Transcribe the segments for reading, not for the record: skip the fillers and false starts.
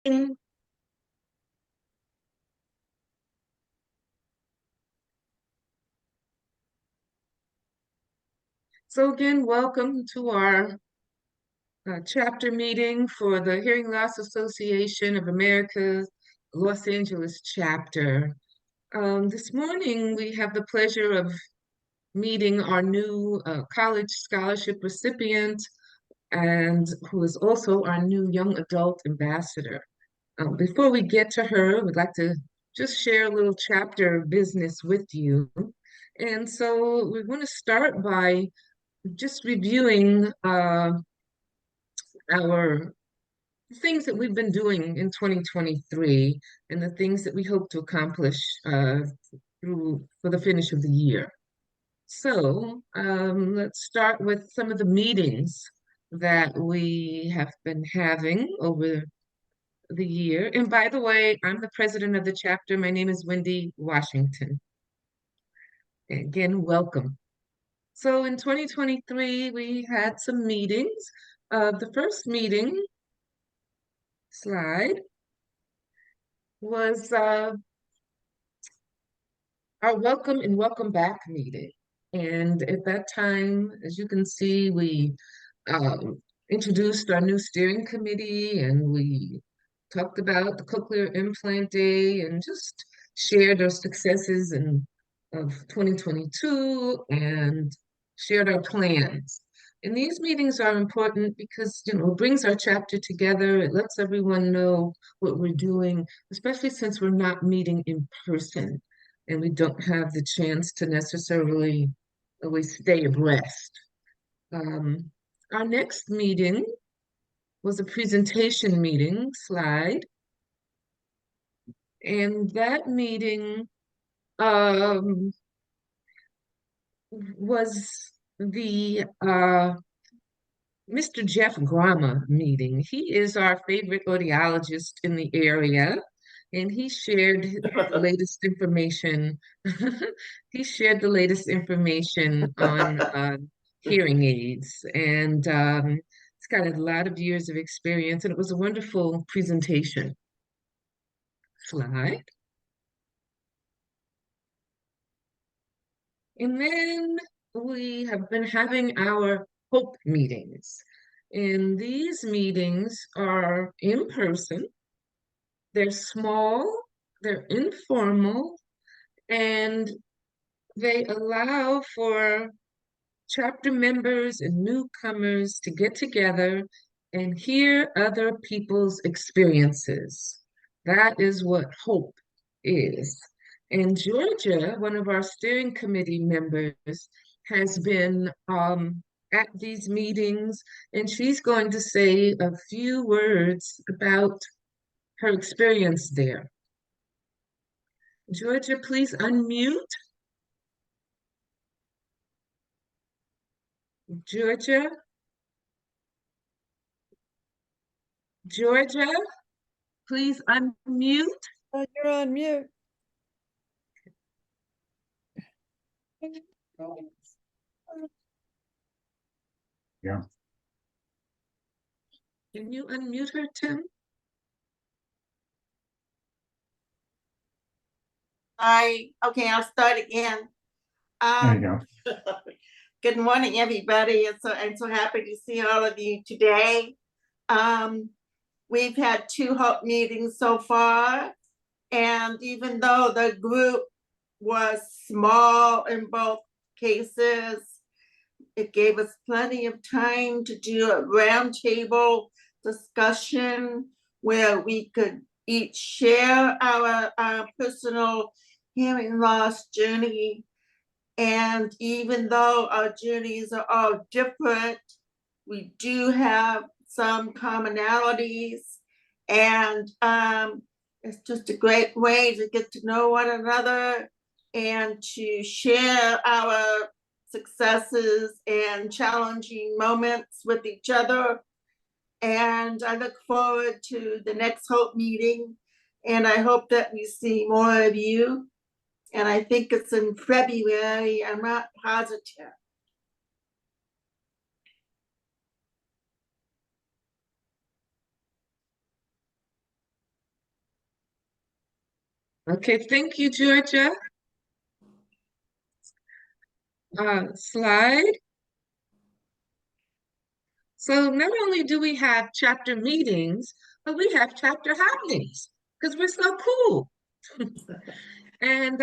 So again, welcome to our chapter meeting for the Hearing Loss Association of America's Los Angeles chapter. This morning, we have the pleasure of meeting our new college scholarship recipient and who is also our new young adult ambassador. Before we get to her, we'd like to just share a little chapter business with you. And so we want to start by just reviewing our things that we've been doing in 2023 and the things that we hope to accomplish through for the finish of the year. So let's start with some of the meetings that we have been having over the year. And by the way, I'm the president of the chapter. My name is Wendy Washington. Again, welcome. So in 2023, we had some meetings. The first meeting slide was our welcome and welcome back meeting. And at that time, as you can see, we introduced our new steering committee and we talked about the cochlear implant day and just shared our successes of 2022 and shared our plans. And these meetings are important because, it brings our chapter together. It lets everyone know what we're doing, especially since we're not meeting in person and we don't have the chance to necessarily always stay abreast. Our next meeting was a presentation meeting slide. And that meeting was the Mr. Jeff Grama meeting. He is our favorite audiologist in the area, and he shared the latest information. He shared the latest information on hearing aids, and he's got a lot of years of experience, and it was a wonderful presentation. Slide. And then we have been having our hope meetings. And these meetings are in person, they're small, they're informal, and they allow for chapter members and newcomers to get together and hear other people's experiences. That is what hope is. And Georgia, one of our steering committee members, has been at these meetings, and she's going to say a few words about her experience there. Georgia, please unmute. Georgia? Georgia, please unmute. Oh, you're on mute. Yeah. Can you unmute her, Tim? Okay, I'll start again. There you go. Good morning, everybody. I'm so happy to see all of you today. We've had 2 hope meetings so far, and even though the group was small in both cases, it gave us plenty of time to do a roundtable discussion where we could each share our personal hearing loss journey. And even though our journeys are all different, we do have some commonalities, and it's just a great way to get to know one another and to share our successes and challenging moments with each other. And I look forward to the next Hope meeting, and I hope that we see more of you. And I think it's in February, I'm not positive. Okay, thank you, Georgia. Slide. So not only do we have chapter meetings, but we have chapter happenings because we're so cool. And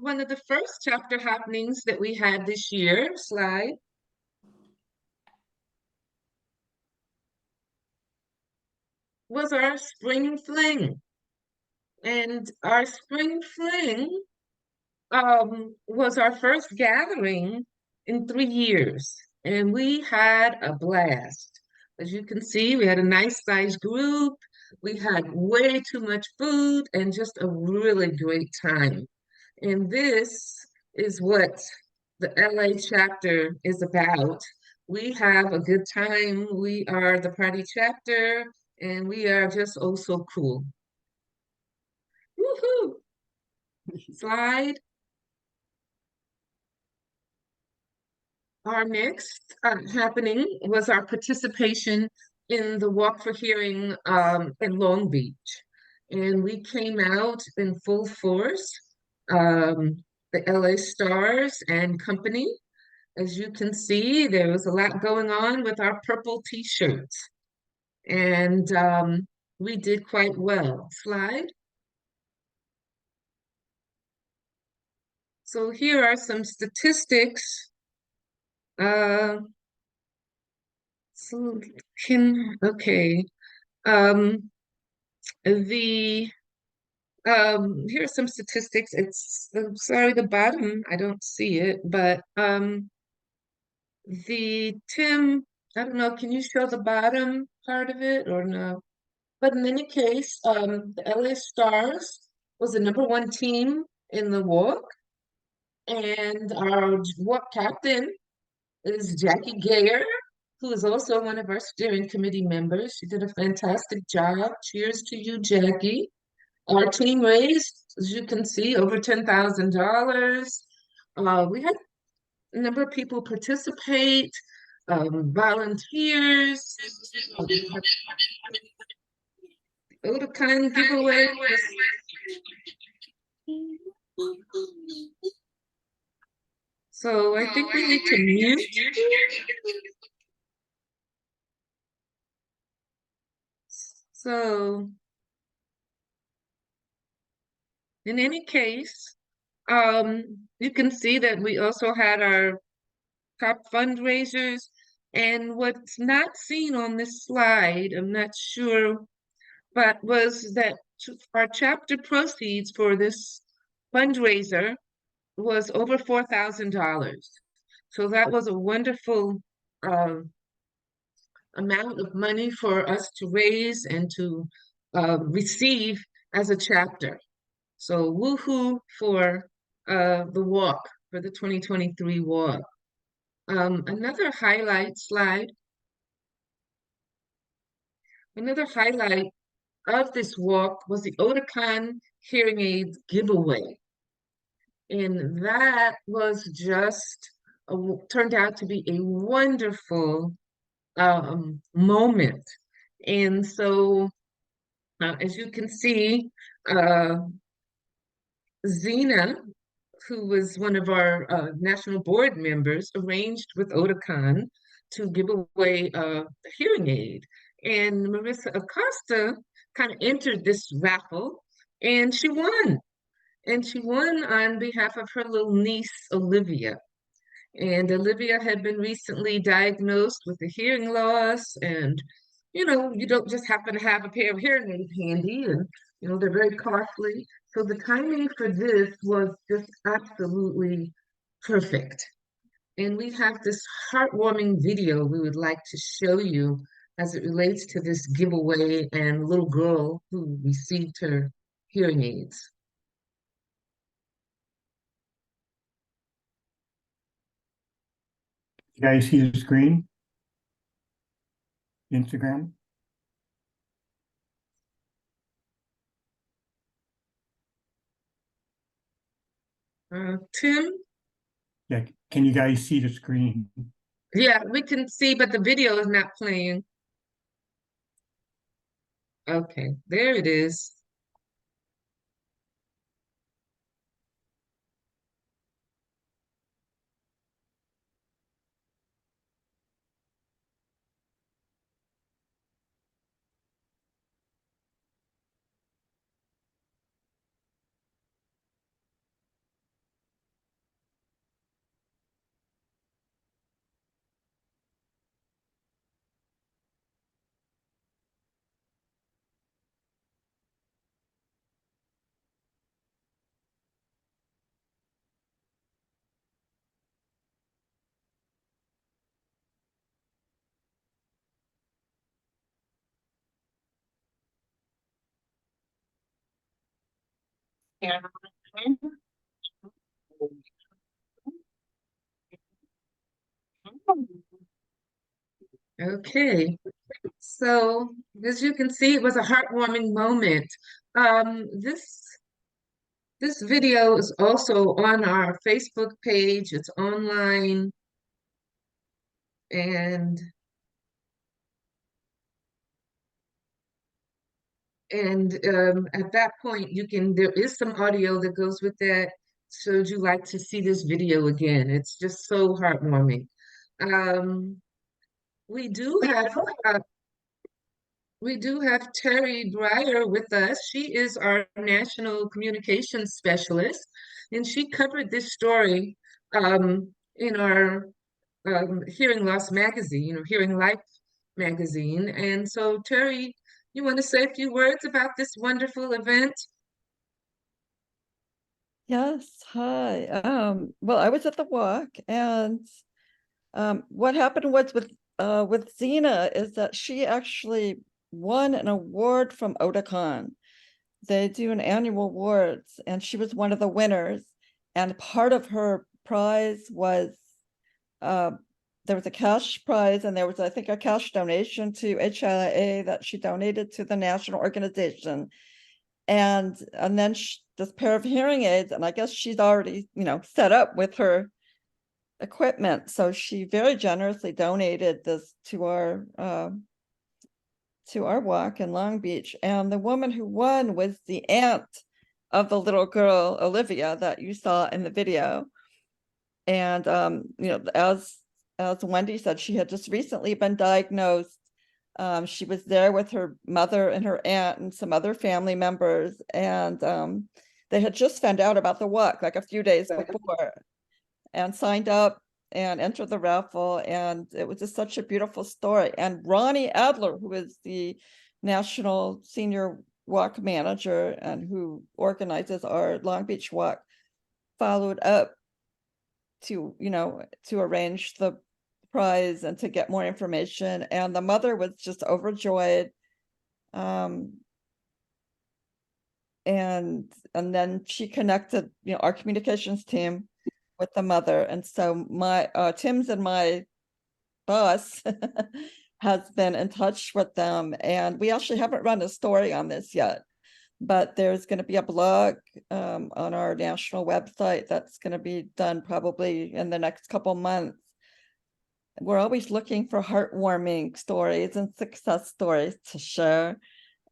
one of the first chapter happenings that we had this year, slide, was our spring fling. And our spring fling was our first gathering in 3 years, and we had a blast. As you can see, we had a nice sized group. We had way too much food and just a really great time. And this is what the LA chapter is about. We have a good time. We are the party chapter, and we are just oh so cool. Woohoo! Slide. Our next happening was our participation in the Walk for Hearing in Long Beach. And we came out in full force, the LA Stars and company. As you can see, there was a lot going on with our purple t-shirts. And we did quite well. Slide. So here are some statistics. Uh, so okay. Um, the Here's some statistics. I'm sorry, the bottom, I don't see it, but the Tim, I don't know, can you show the bottom part of it or no? But in any case, the LA Stars was the number one team in the walk, and our walk captain is Jackie Gayer, who is also one of our steering committee members. She did a fantastic job. Cheers to you, Jackie. Our team raised, as you can see, over $10,000. We had a number of people participate, volunteers. We had the Otakon giveaway. So I think we need to mute. So in any case, you can see that we also had our top fundraisers. And what's not seen on this slide, I'm not sure, but was that our chapter proceeds for this fundraiser was over $4,000. So that was a wonderful uh, amount of money for us to raise and to receive as a chapter. So woohoo for the walk, for the 2023 walk. Another highlight slide, another highlight of this walk was the Otakon hearing aids giveaway. And that was just turned out to be a wonderful moment. And so, as you can see, Zena, who was one of our national board members, arranged with Otakon to give away a hearing aid. And Marissa Acosta kind of entered this raffle and she won. And she won on behalf of her little niece, Olivia. And Olivia had been recently diagnosed with a hearing loss. And, you don't just happen to have a pair of hearing aids handy. And, they're very costly. So the timing for this was just absolutely perfect. And we have this heartwarming video we would like to show you as it relates to this giveaway and little girl who received her hearing aids. You guys see the screen? Instagram? Tim? Yeah, can you guys see the screen? Yeah, we can see, but the video is not playing. Okay, there it is. Okay, so as you can see, it was a heartwarming moment. This video is also on our Facebook page. It's online, and at that point, there is some audio that goes with that. So would you like to see this video again? It's just so heartwarming. Um, we do have uh, we do have Terry Breyer with us. She is our national communications specialist, and she covered this story in our Hearing Loss magazine, Hearing Life magazine. And so, Terry, you want to say a few words about this wonderful event? Yes, hi. Well, I was at the walk, and what happened was with Zena is that she actually won an award from Otakon. They do an annual awards, and she was one of the winners. And part of her prize was uh, there was a cash prize, and there was, I think, a cash donation to HLAA that she donated to the national organization. And then this pair of hearing aids, and I guess she's already, set up with her equipment. So she very generously donated this to our walk in Long Beach. And the woman who won was the aunt of the little girl, Olivia, that you saw in the video. And as Wendy said, she had just recently been diagnosed. She was there with her mother and her aunt and some other family members, and they had just found out about the walk like a few days before and signed up and entered the raffle. And it was just such a beautiful story. And Ronnie Adler, who is the National Senior Walk Manager and who organizes our Long Beach Walk, followed up to arrange the prize and to get more information. And the mother was just overjoyed. And then she connected, our communications team with the mother. And so my Tim's and my boss has been in touch with them. And we actually haven't run a story on this yet, but there's going to be a blog on our national website that's going to be done probably in the next couple months. We're always looking for heartwarming stories and success stories to share.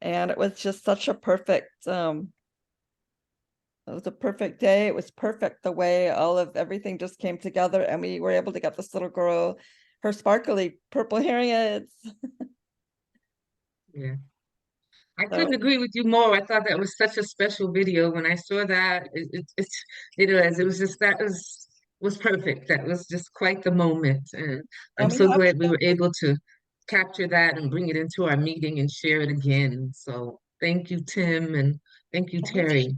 And it was just such a perfect, it was a perfect day. It was perfect the way everything just came together, and we were able to get this little girl her sparkly purple hearing aids. Yeah. I couldn't agree with you more. I thought that was such a special video. When I saw that, it was just was perfect. That was just quite the moment, and I'm And we so have glad we were able to capture that and bring it into our meeting and share it again. So thank you, Tim, and thank you, Terry.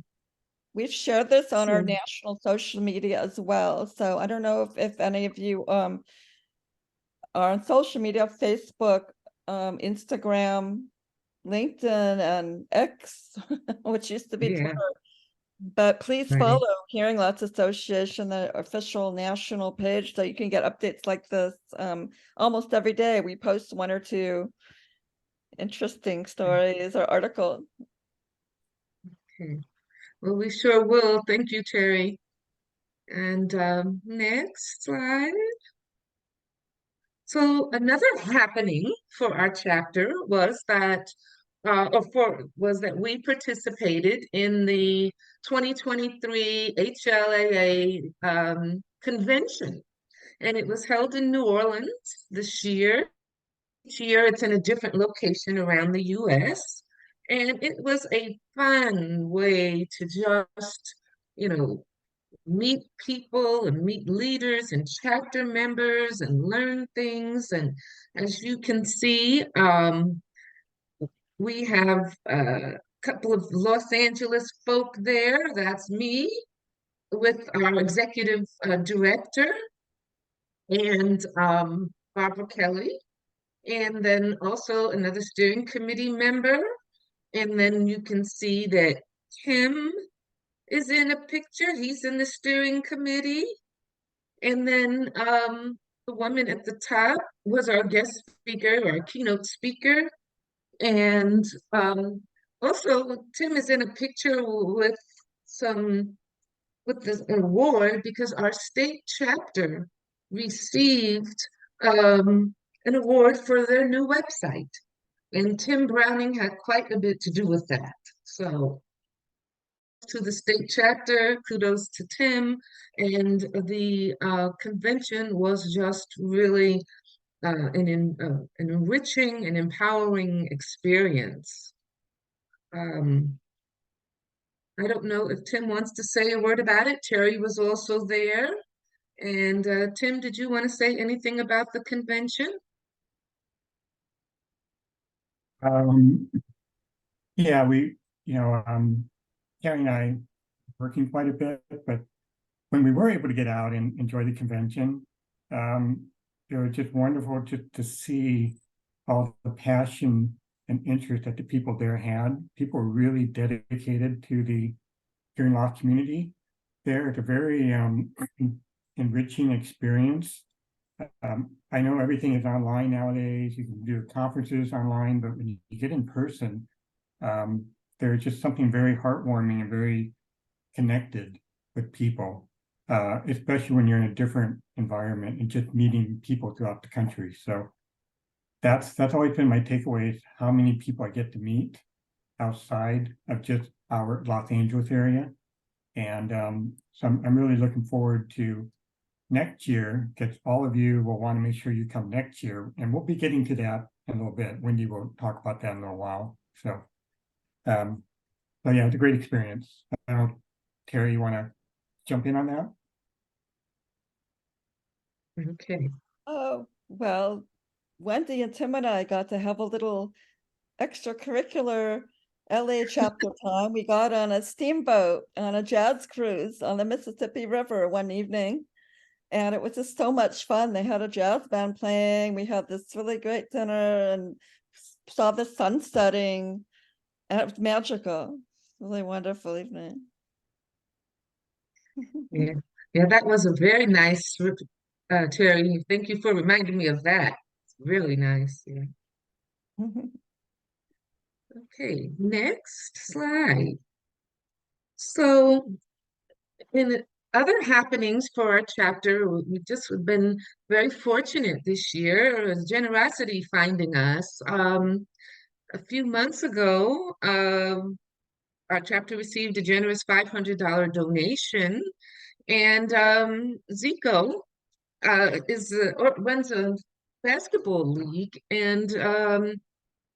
We've shared this on our So, national social media as well. So I don't know if any of you are on social media, Facebook, Instagram, LinkedIn, and X, which used to be yeah, Twitter. But please right. follow Hearing Loss Association, the official national page, so you can get updates like this. Almost every day we post one or two interesting stories or articles. Okay. Well, we sure will. Thank you, Terry. And next slide. So another happening for our chapter was that we participated in the 2023 HLAA convention, and it was held in New Orleans this year. Each year, it's in a different location around the U.S., and it was a fun way to just, you know, meet people and meet leaders and chapter members and learn things. And as you can see, we have a couple of Los Angeles folk there. That's me with our executive director and Barbara Kelly, and then also another steering committee member. And then you can see that Kim is in a picture. He's in the steering committee. And then the woman at the top was our guest speaker, our keynote speaker. And also Tim is in a picture with some with this award because our state chapter received an award for their new website. And Tim Browning had quite a bit to do with that. So to the state chapter, kudos to Tim. And the convention was just really an enriching and empowering experience. I don't know if Tim wants to say a word about it. Terry was also there. And Tim, did you want to say anything about the convention? Um, yeah, Carrie and I working quite a bit, but when we were able to get out and enjoy the convention, it was just wonderful to see all the passion and interest that the people there had. People were really dedicated to the hearing loss community. There, it's a very enriching experience. I know everything is online nowadays. You can do conferences online, but when you get in person, there's just something very heartwarming and very connected with people, especially when you're in a different environment and just meeting people throughout the country. So that's always been my takeaway, is how many people I get to meet outside of just our Los Angeles area. And so I'm really looking forward to next year, because all of you will want to make sure you come next year. And we'll be getting to that in a little bit. Wendy will talk about that in a little while. So, but yeah, it's a great experience. Terry, you want to jump in on that? Okay. Oh, well, Wendy and Tim and I got to have a little extracurricular LA chapter time. We got on a steamboat on a jazz cruise on the Mississippi River one evening, and it was just so much fun. They had a jazz band playing. We had this really great dinner and saw the sun setting, and it was magical. Really wonderful evening. Yeah, yeah, that was a very nice trip, Terry. Thank you for reminding me of that. It's really nice. Yeah. Okay, next slide. So, in other happenings for our chapter, we've just been very fortunate this year. Generosity finding us. A few months ago, our chapter received a generous $500 donation, and Zico runs a basketball league, and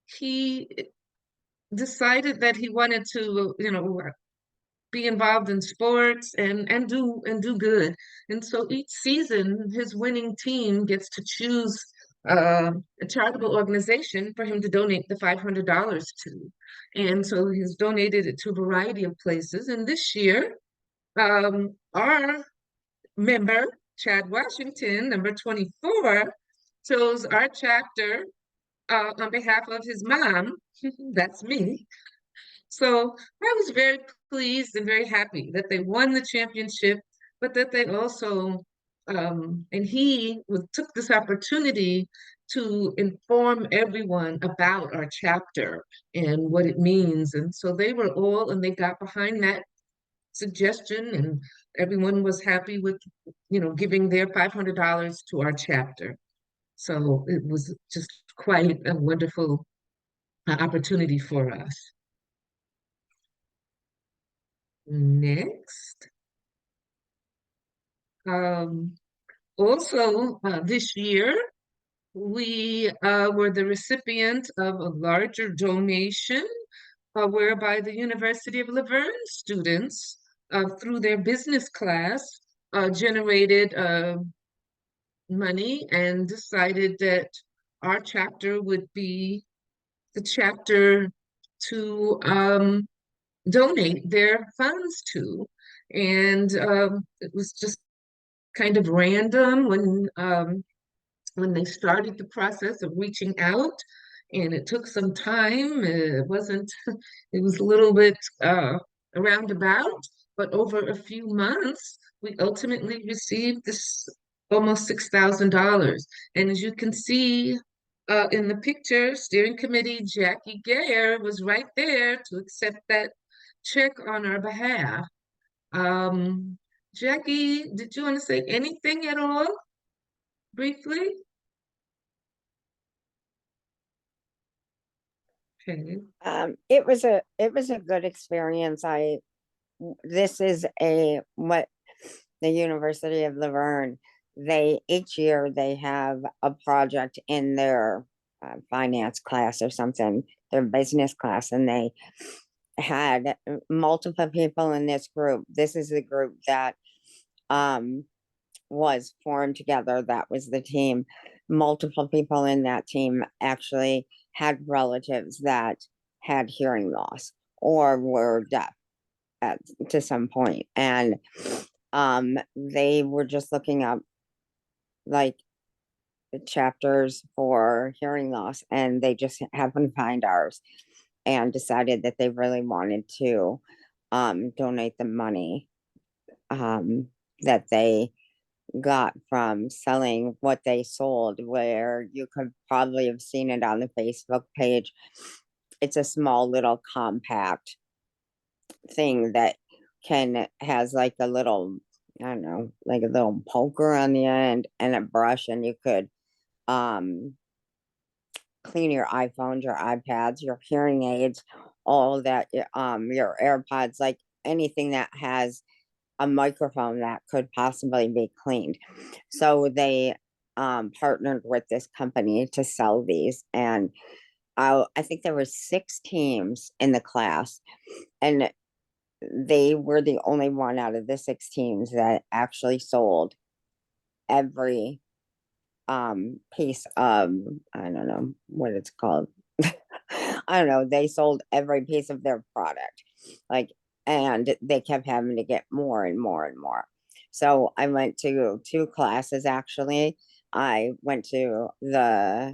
he decided that he wanted to, be involved in sports and do good. And so each season, his winning team gets to choose a charitable organization for him to donate the $500 to. And so he's donated it to a variety of places. And this year, our member, Chad Washington, number 24, chose our chapter on behalf of his mom. That's me. So I was very pleased and very happy that they won the championship, but that they also, and took this opportunity to inform everyone about our chapter and what it means. And so and they got behind that suggestion, and everyone was happy with, giving their $500 to our chapter. So it was just quite a wonderful opportunity for us. Next. Also, this year, we were the recipient of a larger donation whereby the University of Laverne students, through their business class, generated money and decided that our chapter would be the chapter to donate their funds to. And it was just kind of random when they started the process of reaching out, and it took some time. It was a little bit roundabout, but over a few months, we ultimately received this almost $6,000. And as you can see in the picture, steering committee Jackie Gare was right there to accept that check on our behalf. Um, Jackie, did you want to say anything at all, briefly? Okay. It was a good experience. This is what the University of Laverne, each year they have a project in their finance class or something, their business class, and they had multiple people in this group. This is the group that was formed together. That was the team. Multiple people in that team actually had relatives that had hearing loss or were deaf to some point. And they were just looking up like the chapters for hearing loss, and they just happened to find ours and decided that they really wanted to donate the money that they got from selling what they sold, where you could probably have seen it on the Facebook page. It's a small little compact thing that has like a little, I don't know, like a little poker on the end and a brush, and you could clean your iPhones, your iPads, your hearing aids, all that, your AirPods, like anything that has a microphone that could possibly be cleaned. So they partnered with this company to sell these, and I think there were 6 teams in the class, and they were the only one out of the 6 teams that actually sold every piece of, I don't know what it's called. I don't know, they sold every piece of their product. Like, and they kept having to get more and more and more. So I went to 2 classes actually. I went to yeah,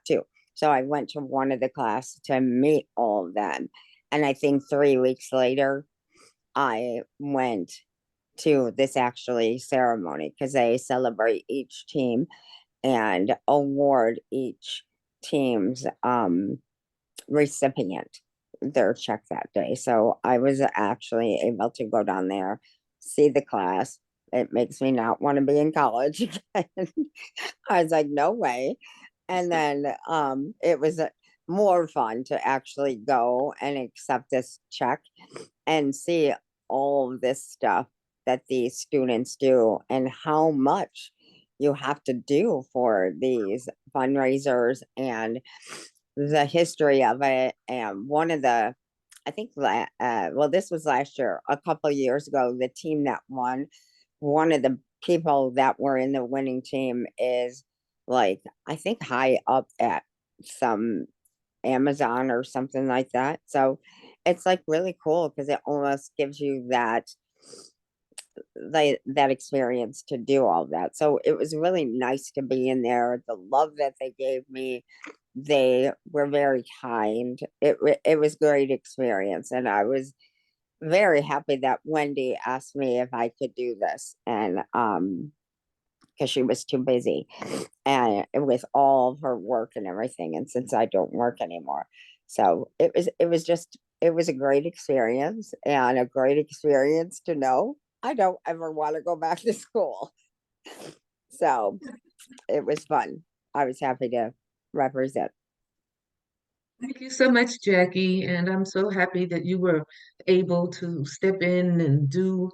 2. So I went to one of the class to meet all of them. And I think 3 weeks later, I went to this actually ceremony because they celebrate each team and award each team's recipient their check that day. So I was actually able to go down there, see the class. It makes me not want to be in college again. I was like, no way. And then it was more fun to actually go and accept this check and see all of this stuff that these students do and how much you have to do for these fundraisers and the history of it. And one of the, I think, well, this was last year, a couple of years ago, the team that won, one of the people that were in the winning team is like, I think high up at some Amazon or something like that. So it's like really cool because it almost gives you that experience to do all that. So it was really nice to be in there. The love that they gave me, they were very kind. It was great experience, and I was very happy that Wendy asked me if I could do this, and because she was too busy and with all of her work and everything, and since I don't work anymore. So it was a great experience, and a great experience to know I don't ever want to go back to school. So it was fun. I was happy to represent. Thank you so much, Jackie. And I'm so happy that you were able to step in and do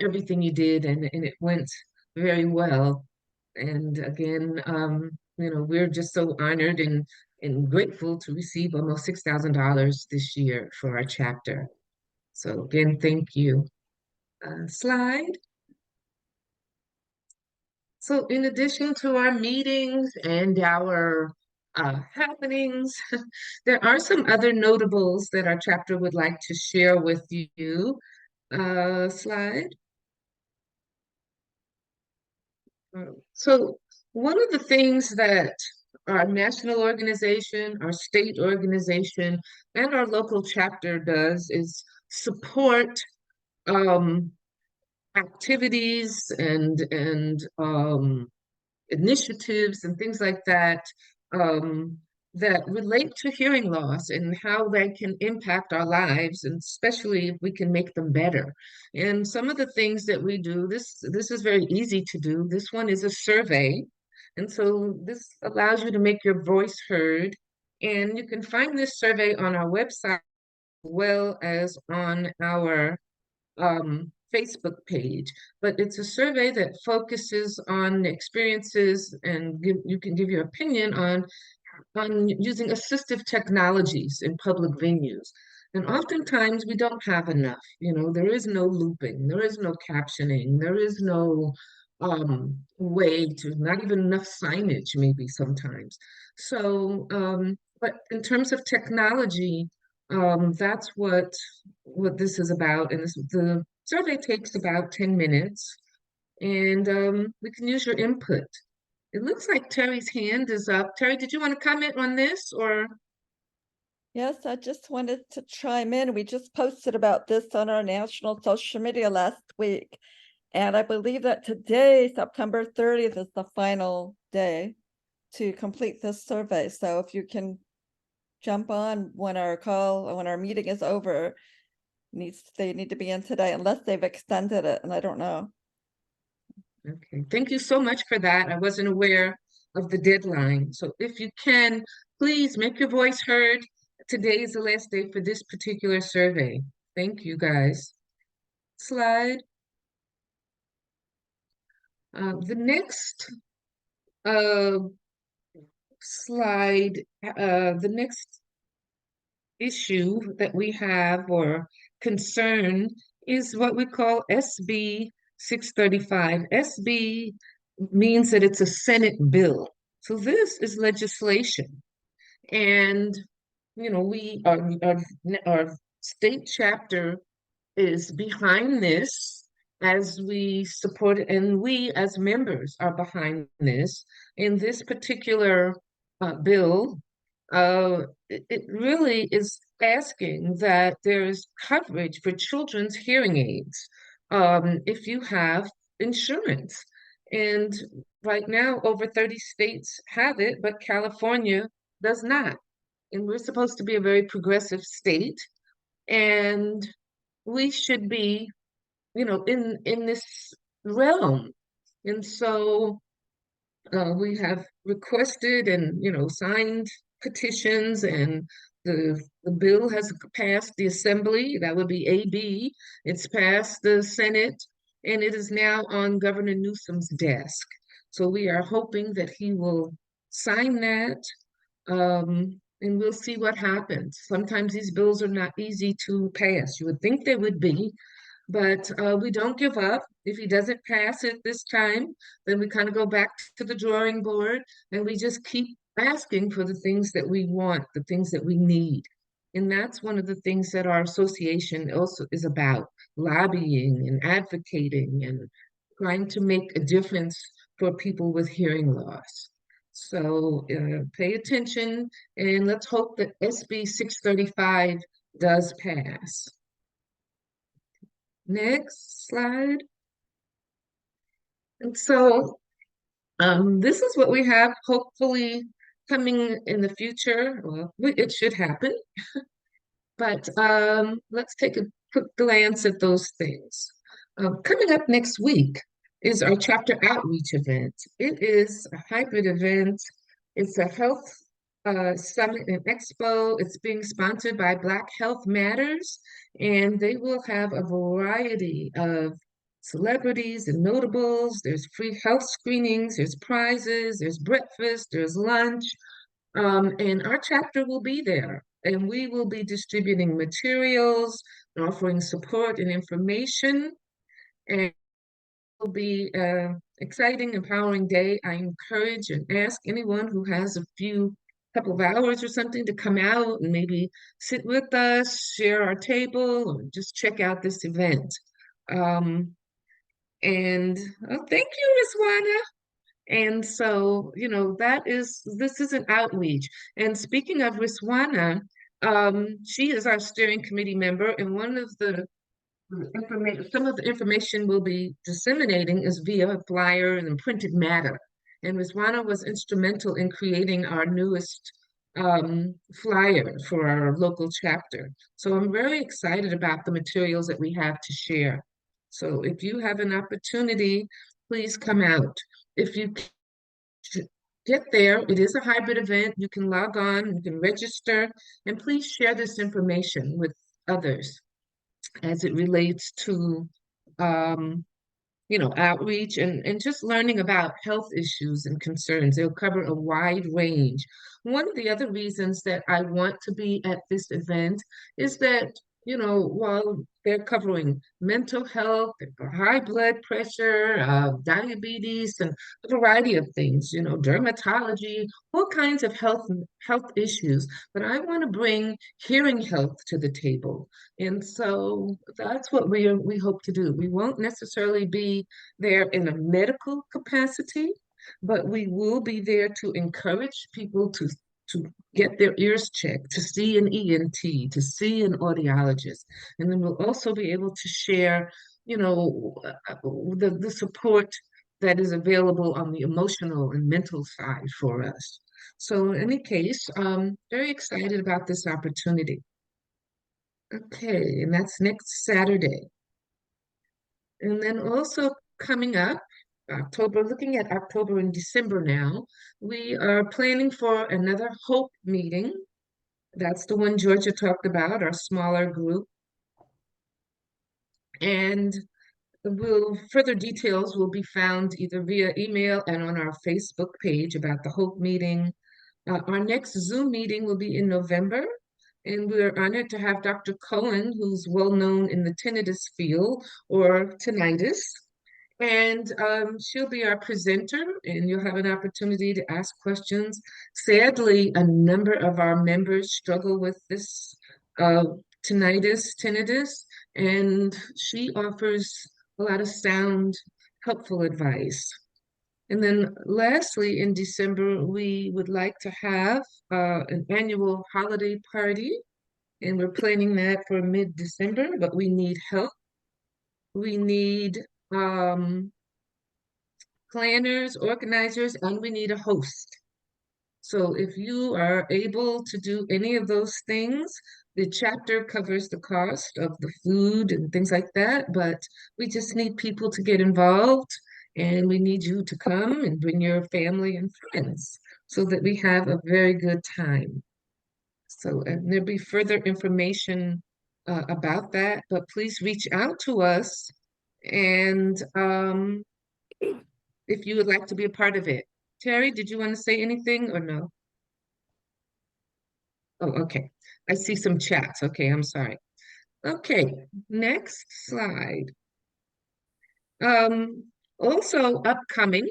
everything you did, and it went very well. And again, we're just so honored and grateful to receive almost $6,000 this year for our chapter. So again, thank you. Slide. So in addition to our meetings and our happenings, there are some other notables that our chapter would like to share with you. Slide. So one of the things that our national organization, our state organization, and our local chapter does is support um, activities and initiatives and things like that, um, that relate to hearing loss and how they can impact our lives, and especially if we can make them better. And some of the things that we do, this is very easy to do. This one is a survey, and so this allows you to make your voice heard. And you can find this survey on our website as well as on our Facebook page, but it's a survey that focuses on experiences and you can give your opinion on using assistive technologies in public venues. And oftentimes we don't have enough. There is no looping, there is no captioning, there is no way to, not even enough signage, maybe sometimes. So, but in terms of technology, that's what this is about. And the survey takes about 10 minutes, and we can use your input. It looks like Terry's hand is up. Terry, did you want to comment on this or? Yes, I just wanted to chime in. We just posted about this on our national social media last week. And I believe that today, September 30th, is the final day to complete this survey. So if you can jump on when our meeting is over, they need to be in today unless they've extended it, and I don't know. Okay, thank you so much for that. I wasn't aware of the deadline. So if you can, please make your voice heard. Today is the last day for this particular survey. Thank you, guys. Slide. The next slide, the next issue that we have or concern is what we call SB 635. SB means that it's a Senate bill. So this is legislation. And, our state chapter is behind this as we support it, and we as members are behind this. In this particular bill, it really is asking that there's coverage for children's hearing aids if you have insurance. And right now, over 30 states have it, but California does not. And we're supposed to be a very progressive state, and we should be, in this realm. And so we have requested and signed petitions, and the bill has passed the assembly. That would be AB. It's passed the Senate, and it is now on Governor Newsom's desk. So we are hoping that he will sign that, and we'll see what happens. Sometimes these bills are not easy to pass. You would think they would be, but we don't give up. If he doesn't pass it this time, then we kind of go back to the drawing board and we just keep asking for the things that we want, the things that we need. And that's one of the things that our association also is about, lobbying and advocating and trying to make a difference for people with hearing loss. So pay attention, and let's hope that SB 635 does pass. Next slide. And so this is what we have hopefully coming in the future. Well, it should happen. But let's take a quick glance at those things. Coming up next week is our chapter outreach event. It is a hybrid event. It's a health summit and expo. It's being sponsored by Black Health Matters, and they will have a variety of celebrities and notables. There's free health screenings, there's prizes, there's breakfast, there's lunch, and our chapter will be there. And we will be distributing materials, offering support and information, and it will be an exciting, empowering day. I encourage and ask anyone who has a couple of hours or something to come out and maybe sit with us, share our table, or just check out this event. And thank you, Rizwana. And so, this is an outreach. And speaking of Rizwana, she is our steering committee member, and one of the some of the information we'll be disseminating is via flyers and printed matter. And Rizwana was instrumental in creating our newest flyer for our local chapter. So I'm very excited about the materials that we have to share. So if you have an opportunity, please come out. If you get there, it is a hybrid event. You can log on, you can register, and please share this information with others as it relates to um, outreach and just learning about health issues and concerns. They'll cover a wide range. One of the other reasons that I want to be at this event is that, while they're covering mental health, high blood pressure, diabetes, and a variety of things, dermatology, all kinds of health issues, but I want to bring hearing health to the table. And so that's what we hope to do. We won't necessarily be there in a medical capacity, but we will be there to encourage people to get their ears checked, to see an ENT, to see an audiologist. And then we'll also be able to share, the support that is available on the emotional and mental side for us. So in any case, very excited about this opportunity. Okay, and that's next Saturday. And then also coming up, October, looking at October and December now, we are planning for another HOPE meeting. That's the one Georgia talked about, our smaller group. And further details will be found either via email and on our Facebook page about the HOPE meeting. Our next Zoom meeting will be in November. And we're honored to have Dr. Cohen, who's well known in the tinnitus field or tinnitus. And she'll be our presenter, and you'll have an opportunity to ask questions. Sadly, a number of our members struggle with this tinnitus, and she offers a lot of sound, helpful advice. And then lastly, in December, we would like to have an annual holiday party, and we're planning that for mid-December, but we need help. We need planners, organizers, and we need a host. So if you are able to do any of those things, the chapter covers the cost of the food and things like that, but we just need people to get involved, and we need you to come and bring your family and friends so that we have a very good time. So there'll be further information about that, but please reach out to us and if you would like to be a part of it. Terry, did you want to say anything or no? Oh, okay. I see some chats. Okay, I'm sorry. Okay, next slide. Also upcoming,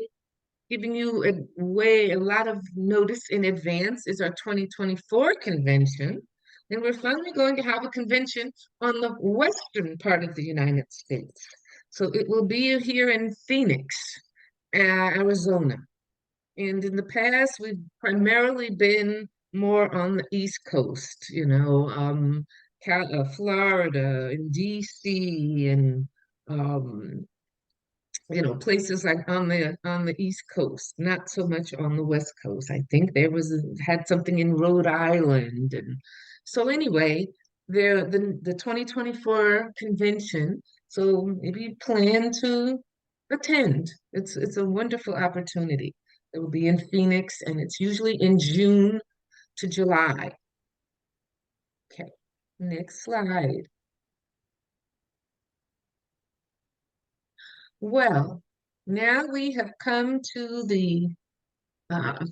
giving you a lot of notice in advance is our 2024 convention. And we're finally going to have a convention on the western part of the United States. So it will be here in Phoenix, Arizona. And in the past, we've primarily been more on the East Coast, Florida and DC and um, places like on the East Coast, not so much on the West Coast. I think had something in Rhode Island, and so anyway, the 2024 convention. So maybe you plan to attend. It's a wonderful opportunity. It will be in Phoenix, and it's usually in June to July. Okay, next slide. Well, now we have come to the uh,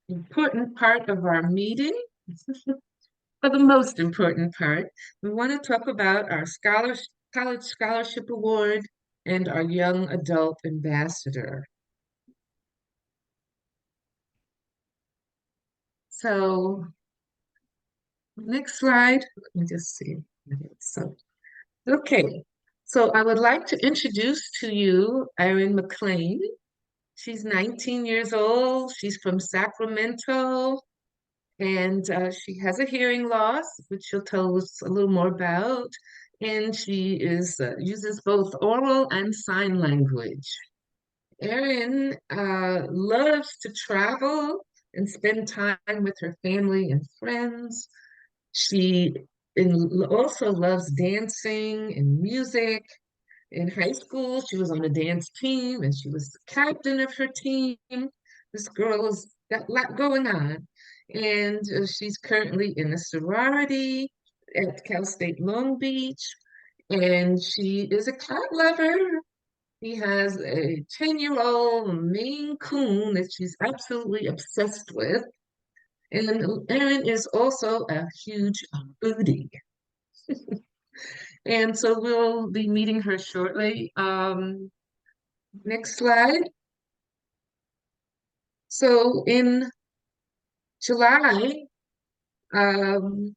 important part of our meeting, or the most important part. We want to talk about our college scholarship award and our young adult ambassador. So, next slide. Let me just see. So, okay. So I would like to introduce to you Erin McClain. She's 19 years old. She's from Sacramento, and she has a hearing loss, which she'll tell us a little more about. and she uses both oral and sign language. Erin loves to travel and spend time with her family and friends. She also loves dancing and music. In high school, she was on a dance team and she was the captain of her team. This girl has got a lot going on. And she's currently in a sorority at Cal State Long Beach. And she is a cat lover. He has a 10-year-old Maine Coon that she's absolutely obsessed with. And Erin is also a huge foodie. And so we'll be meeting her shortly. Next slide. So in July, um,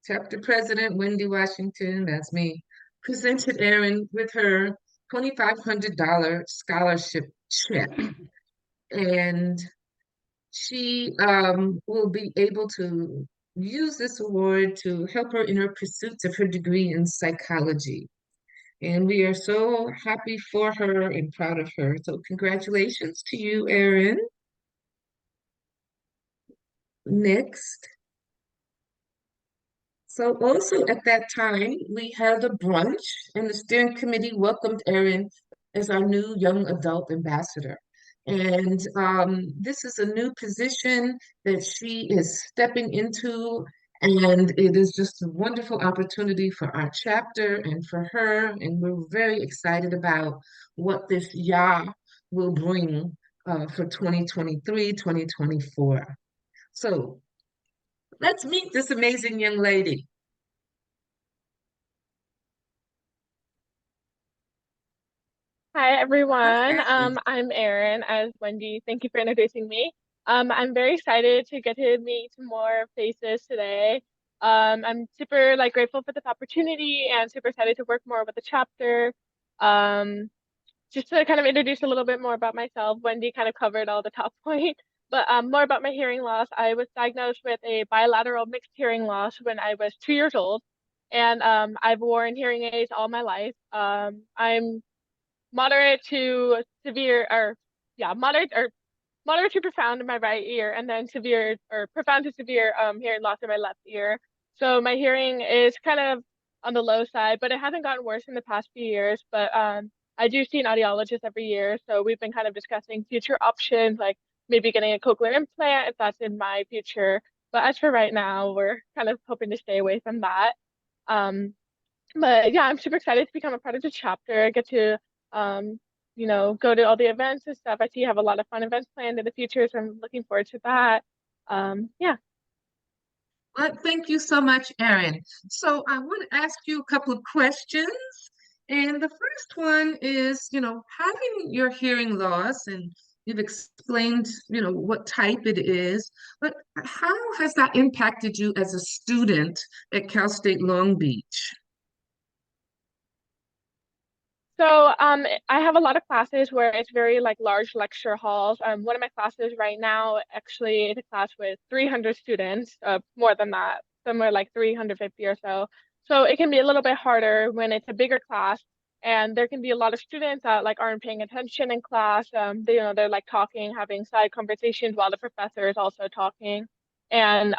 chapter president Wendy Washington, that's me, presented Erin with her $2,500 scholarship check. And she will be able to use this award to help her in her pursuits of her degree in psychology. And we are so happy for her and proud of her. So congratulations to you, Erin. Next. So also at that time, we had a brunch and the steering committee welcomed Erin as our new young adult ambassador. And this is a new position that she is stepping into, and it is just a wonderful opportunity for our chapter and for her. And we're very excited about what this YA will bring for 2023, 2024. So let's meet this amazing young lady. Hi, everyone. Erin. I'm Erin, as Wendy. Thank you for introducing me. I'm very excited to get to meet more faces today. I'm super grateful for this opportunity and super excited to work more with the chapter. Um, just to kind of introduce a little bit more about myself, Wendy kind of covered all the top points, but more about my hearing loss. I was diagnosed with a bilateral mixed hearing loss when I was 2 years old, and I've worn hearing aids all my life. I'm moderate to severe, or yeah, moderate to profound in my right ear, and then severe or profound to severe hearing loss in my left ear. So my hearing is kind of on the low side, but it hasn't gotten worse in the past few years. But I do see an audiologist every year, so we've been kind of discussing future options, like maybe getting a cochlear implant if that's in my future. But as for right now, we're kind of hoping to stay away from that. Um, but yeah, I'm super excited to become a part of the chapter. I get to, um, go to all the events and stuff. I see you have a lot of fun events planned in the future, so I'm looking forward to that. Yeah. Well, thank you so much, Erin. So I want to ask you a couple of questions. And the first one is, having your hearing loss, and you've explained, what type it is, but how has that impacted you as a student at Cal State Long Beach? So I have a lot of classes where it's very large lecture halls. One of my classes right now actually is a class with 300 students, more than that, somewhere like 350 or so. So it can be a little bit harder when it's a bigger class, and there can be a lot of students that aren't paying attention in class. They're talking, having side conversations while the professor is also talking, and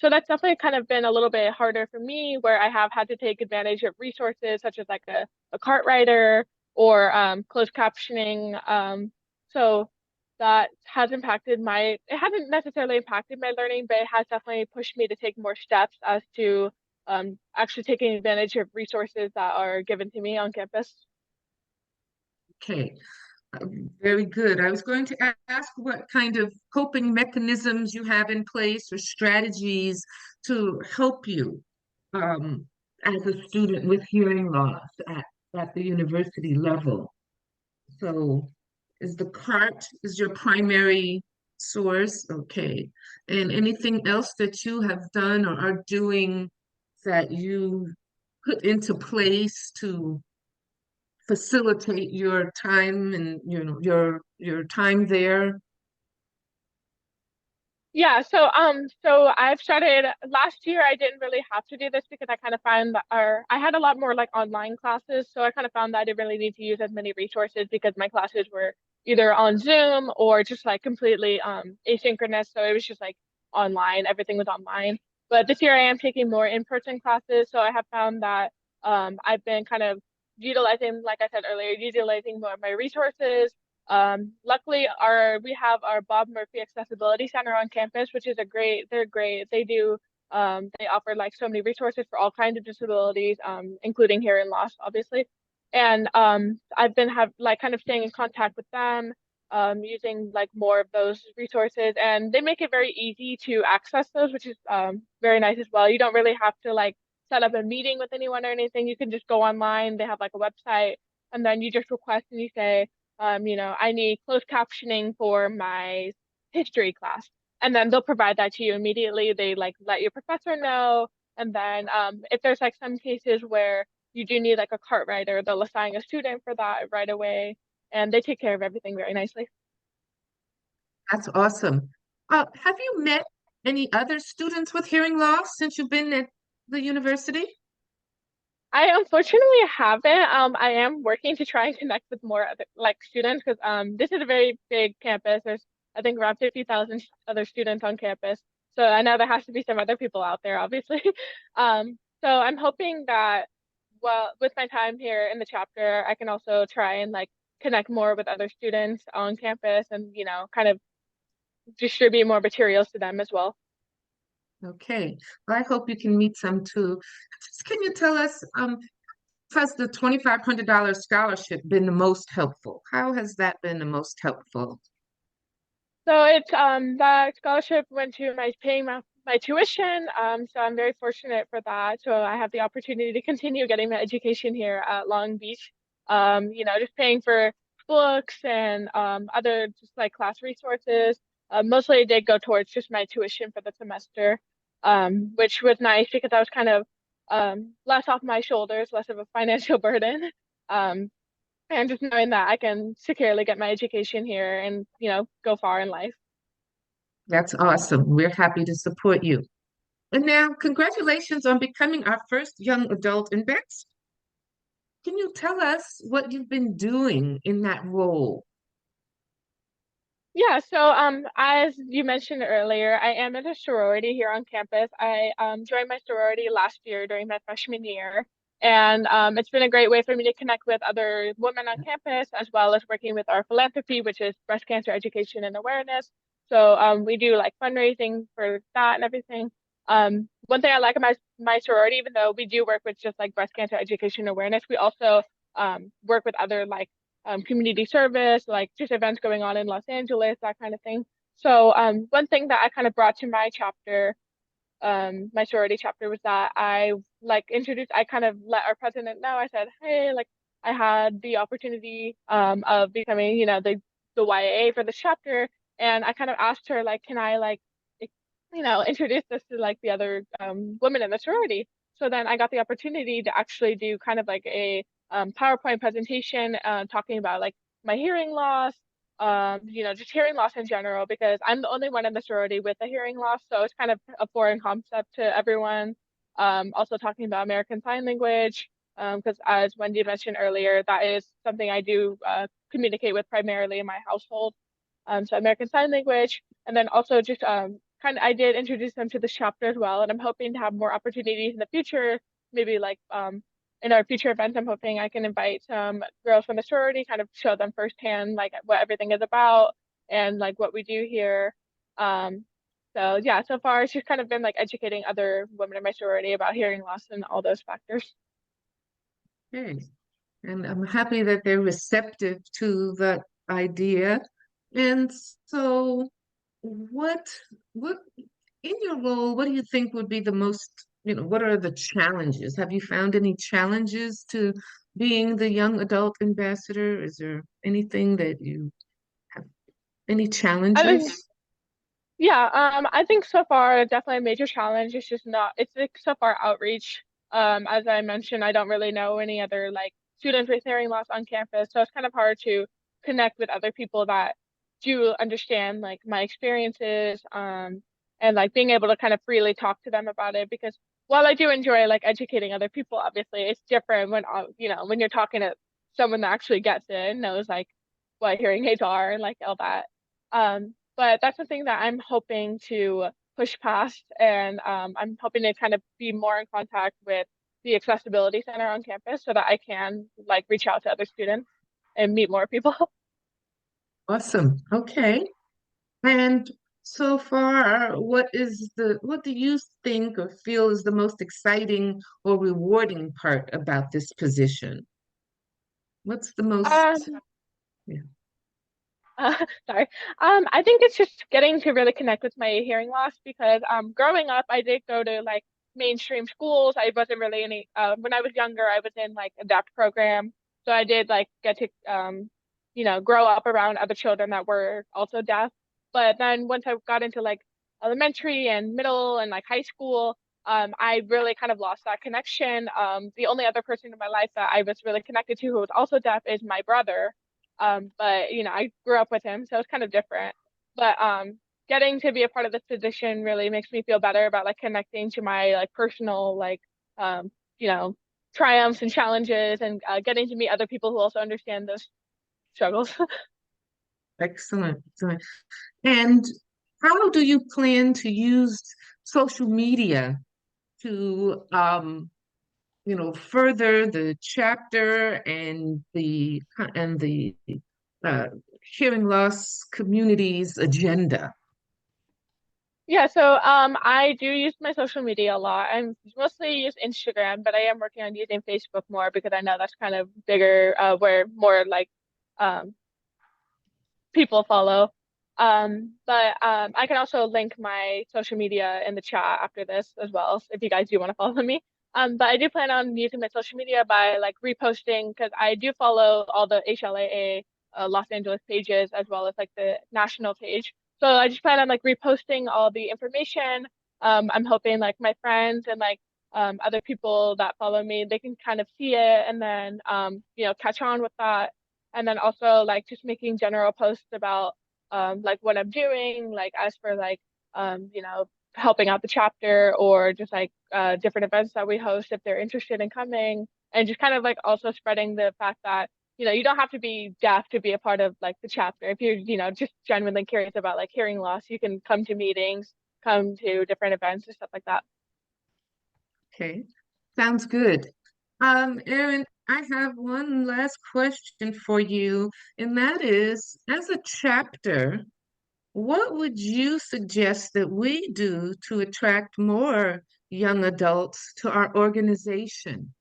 so that's definitely kind of been a little bit harder for me, where I have had to take advantage of resources such as a cart writer or closed captioning. So that has impacted it hasn't necessarily impacted my learning, but it has definitely pushed me to take more steps as to actually taking advantage of resources that are given to me on campus. Okay, very good. I was going to ask what kind of coping mechanisms you have in place or strategies to help you um, as a student with hearing loss at the university level. So is the cart is your primary source? Okay. And anything else that you have done or are doing that you put into place to facilitate your time and your time there? Yeah, so I've started last year. I didn't really have to do this because I kind of found that I had a lot more like online classes, so I kind of found that I didn't really need to use as many resources because my classes were either on Zoom or just like completely asynchronous. So it was just like online, everything was online. But this year I am taking more in-person classes, so I have found that I've been kind of utilizing, like I said earlier, utilizing more of my resources. Luckily, we have our Bob Murphy Accessibility Center on campus, which is they're great. They offer like so many resources for all kinds of disabilities, including hearing loss, obviously. And I've been kind of staying in contact with them, using like more of those resources, and they make it very easy to access those, which is very nice as well. You don't really have to like set up a meeting with anyone or anything. You can just go online. They have like a website, and then you just request and you say, I need closed captioning for my history class. And then they'll provide that to you immediately. They like let your professor know. And then if there's like some cases where you do need like a cart writer, they'll assign a student for that right away. And they take care of everything very nicely. That's awesome. Have you met any other students with hearing loss since you've been at the university? I unfortunately haven't. I am working to try and connect with more other like students because this is a very big campus. There's I think around 50,000 other students on campus. So I know there has to be some other people out there, obviously. So I'm hoping that well, with my time here in the chapter, I can also try and like connect more with other students on campus and, kind of distribute more materials to them as well. Okay. Well, I hope you can meet some too. Just can you tell us, has the $2,500 scholarship been the most helpful? How has that been the most helpful? So it's that scholarship went to paying my tuition. So I'm very fortunate for that. So I have the opportunity to continue getting my education here at Long Beach. Just paying for books and other just like class resources. Mostly it did go towards just my tuition for the semester, which was nice because I was kind of less off my shoulders, less of a financial burden. Um, and just knowing that I can securely get my education here and, go far in life. That's awesome. We're happy to support you. And now, congratulations on becoming our first young adult ambassador. Can you tell us what you've been doing in that role? Yeah, so as you mentioned earlier, I am in a sorority here on campus. I joined my sorority last year during my freshman year, and it's been a great way for me to connect with other women on campus, as well as working with our philanthropy, which is breast cancer education and awareness. So we do like fundraising for that and everything. One thing I like about my sorority, even though we do work with just like breast cancer education awareness, we also work with other like community service, like just events going on in Los Angeles, that kind of thing. So one thing that I kind of brought to my chapter, my sorority chapter, was that I kind of let our president know. I said, hey, like I had the opportunity of becoming, the YAA for the chapter, and I kind of asked her like, can I like, introduce this to like the other women in the sorority. So then I got the opportunity to actually do kind of like a PowerPoint presentation talking about like my hearing loss, just hearing loss in general, because I'm the only one in the sorority with a hearing loss. So it's kind of a foreign concept to everyone. Also talking about American Sign Language, because as Wendy mentioned earlier, that is something I do communicate with primarily in my household. So American Sign Language, and then also just I did introduce them to this chapter as well, and I'm hoping to have more opportunities in the future, maybe like in our future events. I'm hoping I can invite some girls from the sorority, kind of show them firsthand like what everything is about and like what we do here. So yeah, so far it's just kind of been like educating other women in my sorority about hearing loss and all those factors. Okay. And I'm happy that they're receptive to that idea. And so, what, what, in your role, what do you think would be the most, what are the challenges? Have you found any challenges to being the young adult ambassador? Is there anything that you have, any I think challenges? Yeah, I think so far definitely a major challenge is just not it's like so far outreach. As I mentioned, I don't really know any other like students with hearing loss on campus, so it's kind of hard to connect with other people that do understand like my experiences, and like being able to kind of freely talk to them about it. Because while I do enjoy like educating other people, obviously it's different when when you're talking to someone that actually gets it and knows like what hearing aids are and like all that. But that's something that I'm hoping to push past, and I'm hoping to kind of be more in contact with the accessibility center on campus so that I can like reach out to other students and meet more people. Awesome. Okay. And so far, what do you think or feel is the most exciting or rewarding part about this position? What's the most, Um, yeah. sorry. I think it's just getting to really connect with my hearing loss because growing up I did go to like mainstream schools. I wasn't really any when I was younger I was in like a deaf program. So I did like get to grow up around other children that were also deaf. But then once I got into like elementary and middle and like high school, I really kind of lost that connection. The only other person in my life that I was really connected to who was also deaf is my brother. But I grew up with him, so it's kind of different. But getting to be a part of this position really makes me feel better about like connecting to my like personal like um, you know, triumphs and challenges, and getting to meet other people who also understand those struggles. Excellent. Excellent. And how do you plan to use social media to further the chapter and the uh, hearing loss community's agenda? Yeah, so I do use my social media a lot. I'm mostly use Instagram, but I am working on using Facebook more because I know that's kind of bigger, where more like um people follow. But I can also link my social media in the chat after this as well, if you guys do want to follow me. But I do plan on using my social media by like reposting because I do follow all the HLAA Los Angeles pages as well as like the national page. So I just plan on like reposting all the information. I'm hoping like my friends and like other people that follow me, they can kind of see it and then catch on with that, and then also like just making general posts about like what I'm doing, like as for like helping out the chapter or just like different events that we host if they're interested in coming, and just kind of like also spreading the fact that you don't have to be deaf to be a part of like the chapter. If you're just genuinely curious about like hearing loss, you can come to meetings, come to different events and stuff like that. Okay, sounds good. Erin, I have one last question for you, and that is, as a chapter, what would you suggest that we do to attract more young adults to our organization?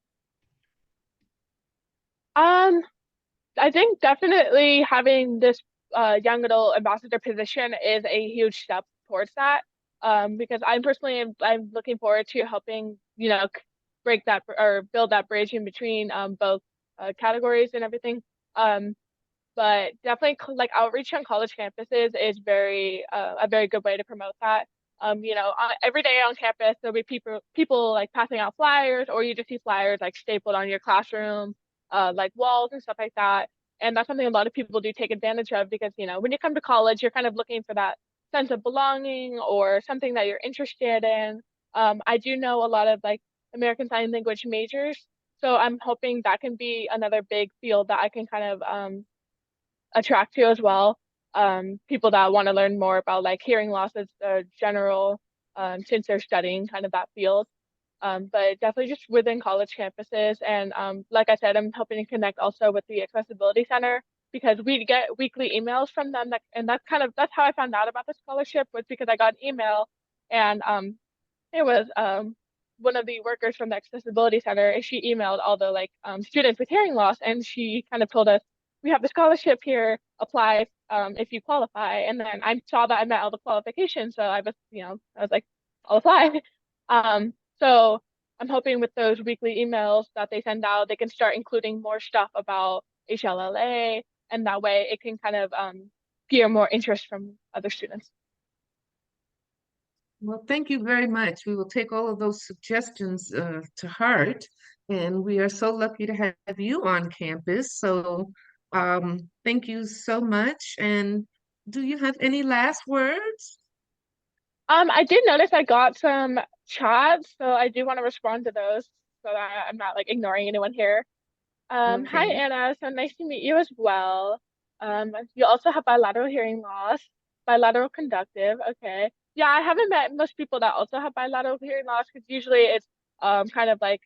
Um, I think definitely having this young adult ambassador position is a huge step towards that. Because I'm personally I'm looking forward to helping break that or build that bridge in between both categories and everything. Um, but definitely like outreach on college campuses is a very good way to promote that. Every day on campus there'll be people like passing out flyers, or you just see flyers like stapled on your classroom, like walls and stuff like that. And that's something a lot of people do take advantage of because when you come to college, you're kind of looking for that sense of belonging or something that you're interested in. I do know a lot of like American Sign Language majors, so I'm hoping that can be another big field that I can kind of attract to as well. People that want to learn more about like hearing loss as a general, since they're studying kind of that field. But definitely just within college campuses. And like I said, I'm hoping to connect also with the Accessibility Center because we get weekly emails from them. And that's how I found out about the scholarship, was because I got an email, and it was one of the workers from the Accessibility Center, and she emailed all the like students with hearing loss, and she kind of told us, we have the scholarship here, apply if you qualify. And then I saw that I met all the qualifications, so I was like, I'll apply. So I'm hoping with those weekly emails that they send out, they can start including more stuff about HLLA, and that way it can kind of gear more interest from other students. Well, thank you very much. We will take all of those suggestions to heart, and we are so lucky to have you on campus. So, thank you so much. And do you have any last words? I did notice I got some chats, so I do want to respond to those so that I'm not like ignoring anyone here. Hi Okay. Anna, so nice to meet you as well. You also have bilateral hearing loss, bilateral conductive. Okay. Yeah, I haven't met most people that also have bilateral hearing loss because usually it's kind of like,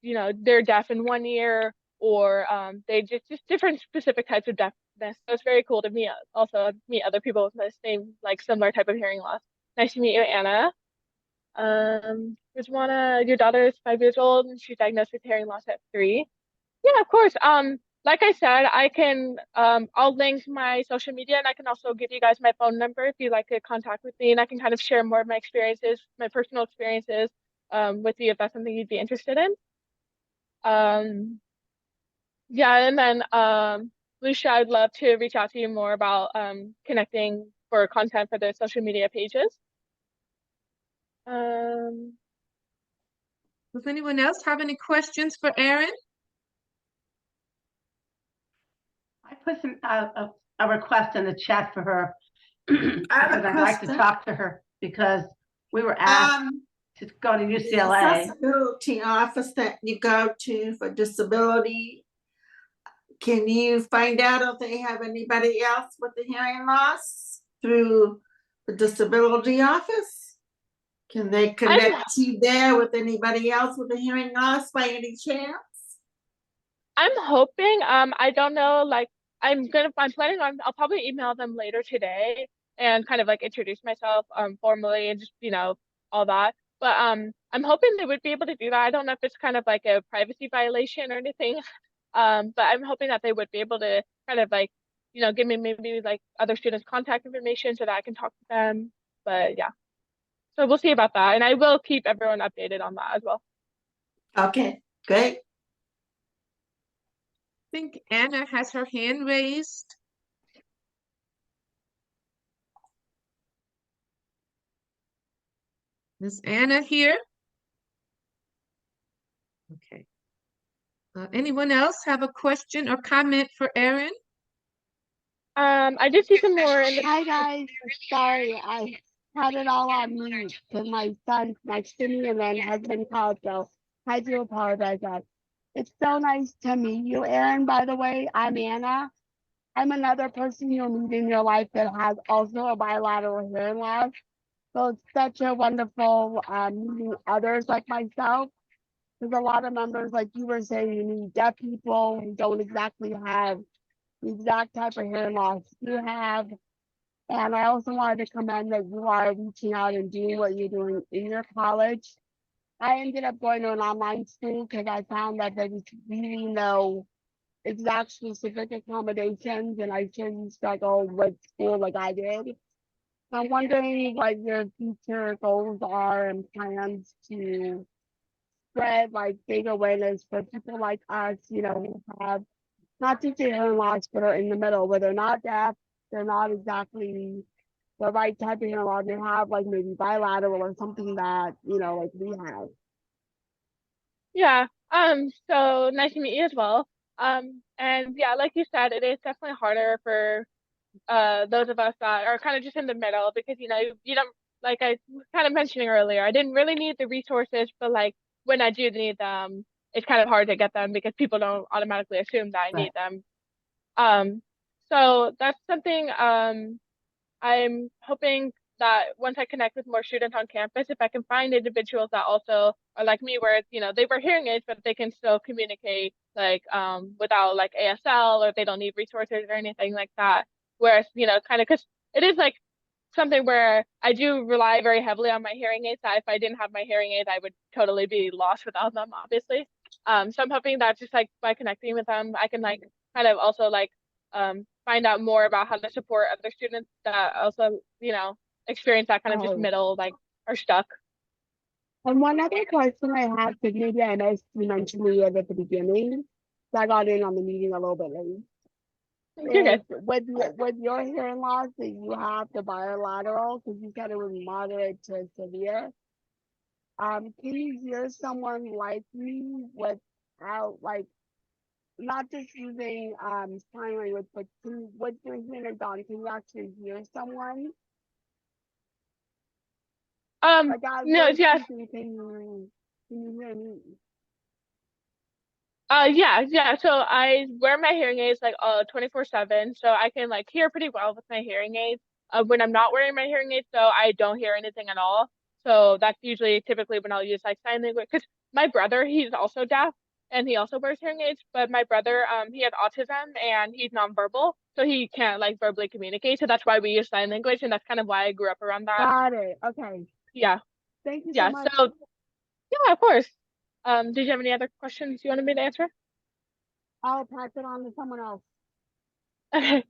they're deaf in one ear or they just different specific types of deafness. So it's very cool to meet also meet other people with the same like similar type of hearing loss. Nice to meet you, Anna. Your daughter is 5 years old and she's diagnosed with hearing loss at 3. Yeah, of course. Like I said, I can I'll link my social media and I can also give you guys my phone number if you'd like to contact with me and I can kind of share more of my experiences, my personal experiences with you if that's something you'd be interested in. Um yeah, and then Lucia, I'd love to reach out to you more about connecting for content for the social media pages. Um Does anyone else have any questions for Erin? I put a request in the chat for her I have a because I'd like to question. talk to her because we were asked to go to The UCLA. accessibility office that you go to for disability, can you find out if they have anybody else with the hearing loss through the disability office? Can they connect you there with anybody else with a hearing loss by any chance? I'm hoping, I don't know, like I'm planning on, I'll probably email them later today and kind of like introduce myself formally and just, all that. But I'm hoping they would be able to do that. I don't know if it's kind of like a privacy violation or anything. But I'm hoping that they would be able to kind of like, give me maybe like other students' contact information so that I can talk to them. But yeah. So we'll see about that. And I will keep everyone updated on that as well. Okay, great. I think Anna has her hand raised. Is Anna here? Okay. Anyone else have a question or comment for Erin? I did see some more in the Hi guys, sorry, I had it all on mute because my son's next to me and then husband called, so I do apologize. Guys. It's so nice to meet you, Erin. By the way, I'm Anna. I'm another person you'll meet in your life that has also a bilateral hearing loss. So it's such a wonderful meeting others like myself. There's a lot of members, like you were saying, you meet deaf people who don't exactly have the exact type of hearing loss you have. And I also wanted to commend that you are reaching out and doing what you're doing in your college. I ended up going to an online school because I found that there was really no exact specific accommodations, and I shouldn't struggle with school like I did. I'm wondering what your future goals are and plans to spread like big awareness for people like us, who have not just a hearing loss, but are in the middle where they're not deaf, they're not exactly the right type of hearing loss. They have like maybe bilateral or something that, like we have. Yeah. So nice to meet you as well. And yeah, like you said, it is definitely harder for those of us that are kind of just in the middle because you don't like I was kind of mentioning earlier, I didn't really need the resources, but like when I do need them, it's kind of hard to get them because people don't automatically assume that I need them. So that's something I'm hoping that once I connect with more students on campus, if I can find individuals that also are like me, where they wear hearing aids, but they can still communicate like without like ASL or they don't need resources or anything like that. Whereas, kind of because it is like something where I do rely very heavily on my hearing aids. That if I didn't have my hearing aids, I would totally be lost without them, obviously. So I'm hoping that just like by connecting with them, I can like kind of also like find out more about how to support other students that also, experience that kind of just middle, like are stuck. And one other question I have, because maybe I missed you mentioning it at the beginning, so I got in on the meeting a little bit late. You're good. With your hearing loss that you have the bilateral, because you said it was moderate to severe. Can you hear someone like me without like not just using sign language, but with your hearing aids on, can you actually hear someone? Like I No, was yes. thinking, can you hear me? Yeah. So I wear my hearing aids like 24/7, so I can like hear pretty well with my hearing aids. When I'm not wearing my hearing aids, though, I don't hear anything at all. So that's usually typically when I'll use like sign language. Because my brother, he's also deaf and he also wears hearing aids. But my brother, he has autism and he's nonverbal, so he can't like verbally communicate. So that's why we use sign language, and that's kind of why I grew up around that. Got it. Okay. Yeah, Thank you so yeah. much. So yeah, of course. Did you have any other questions you wanted me to answer? I'll pass it on to someone else. Okay.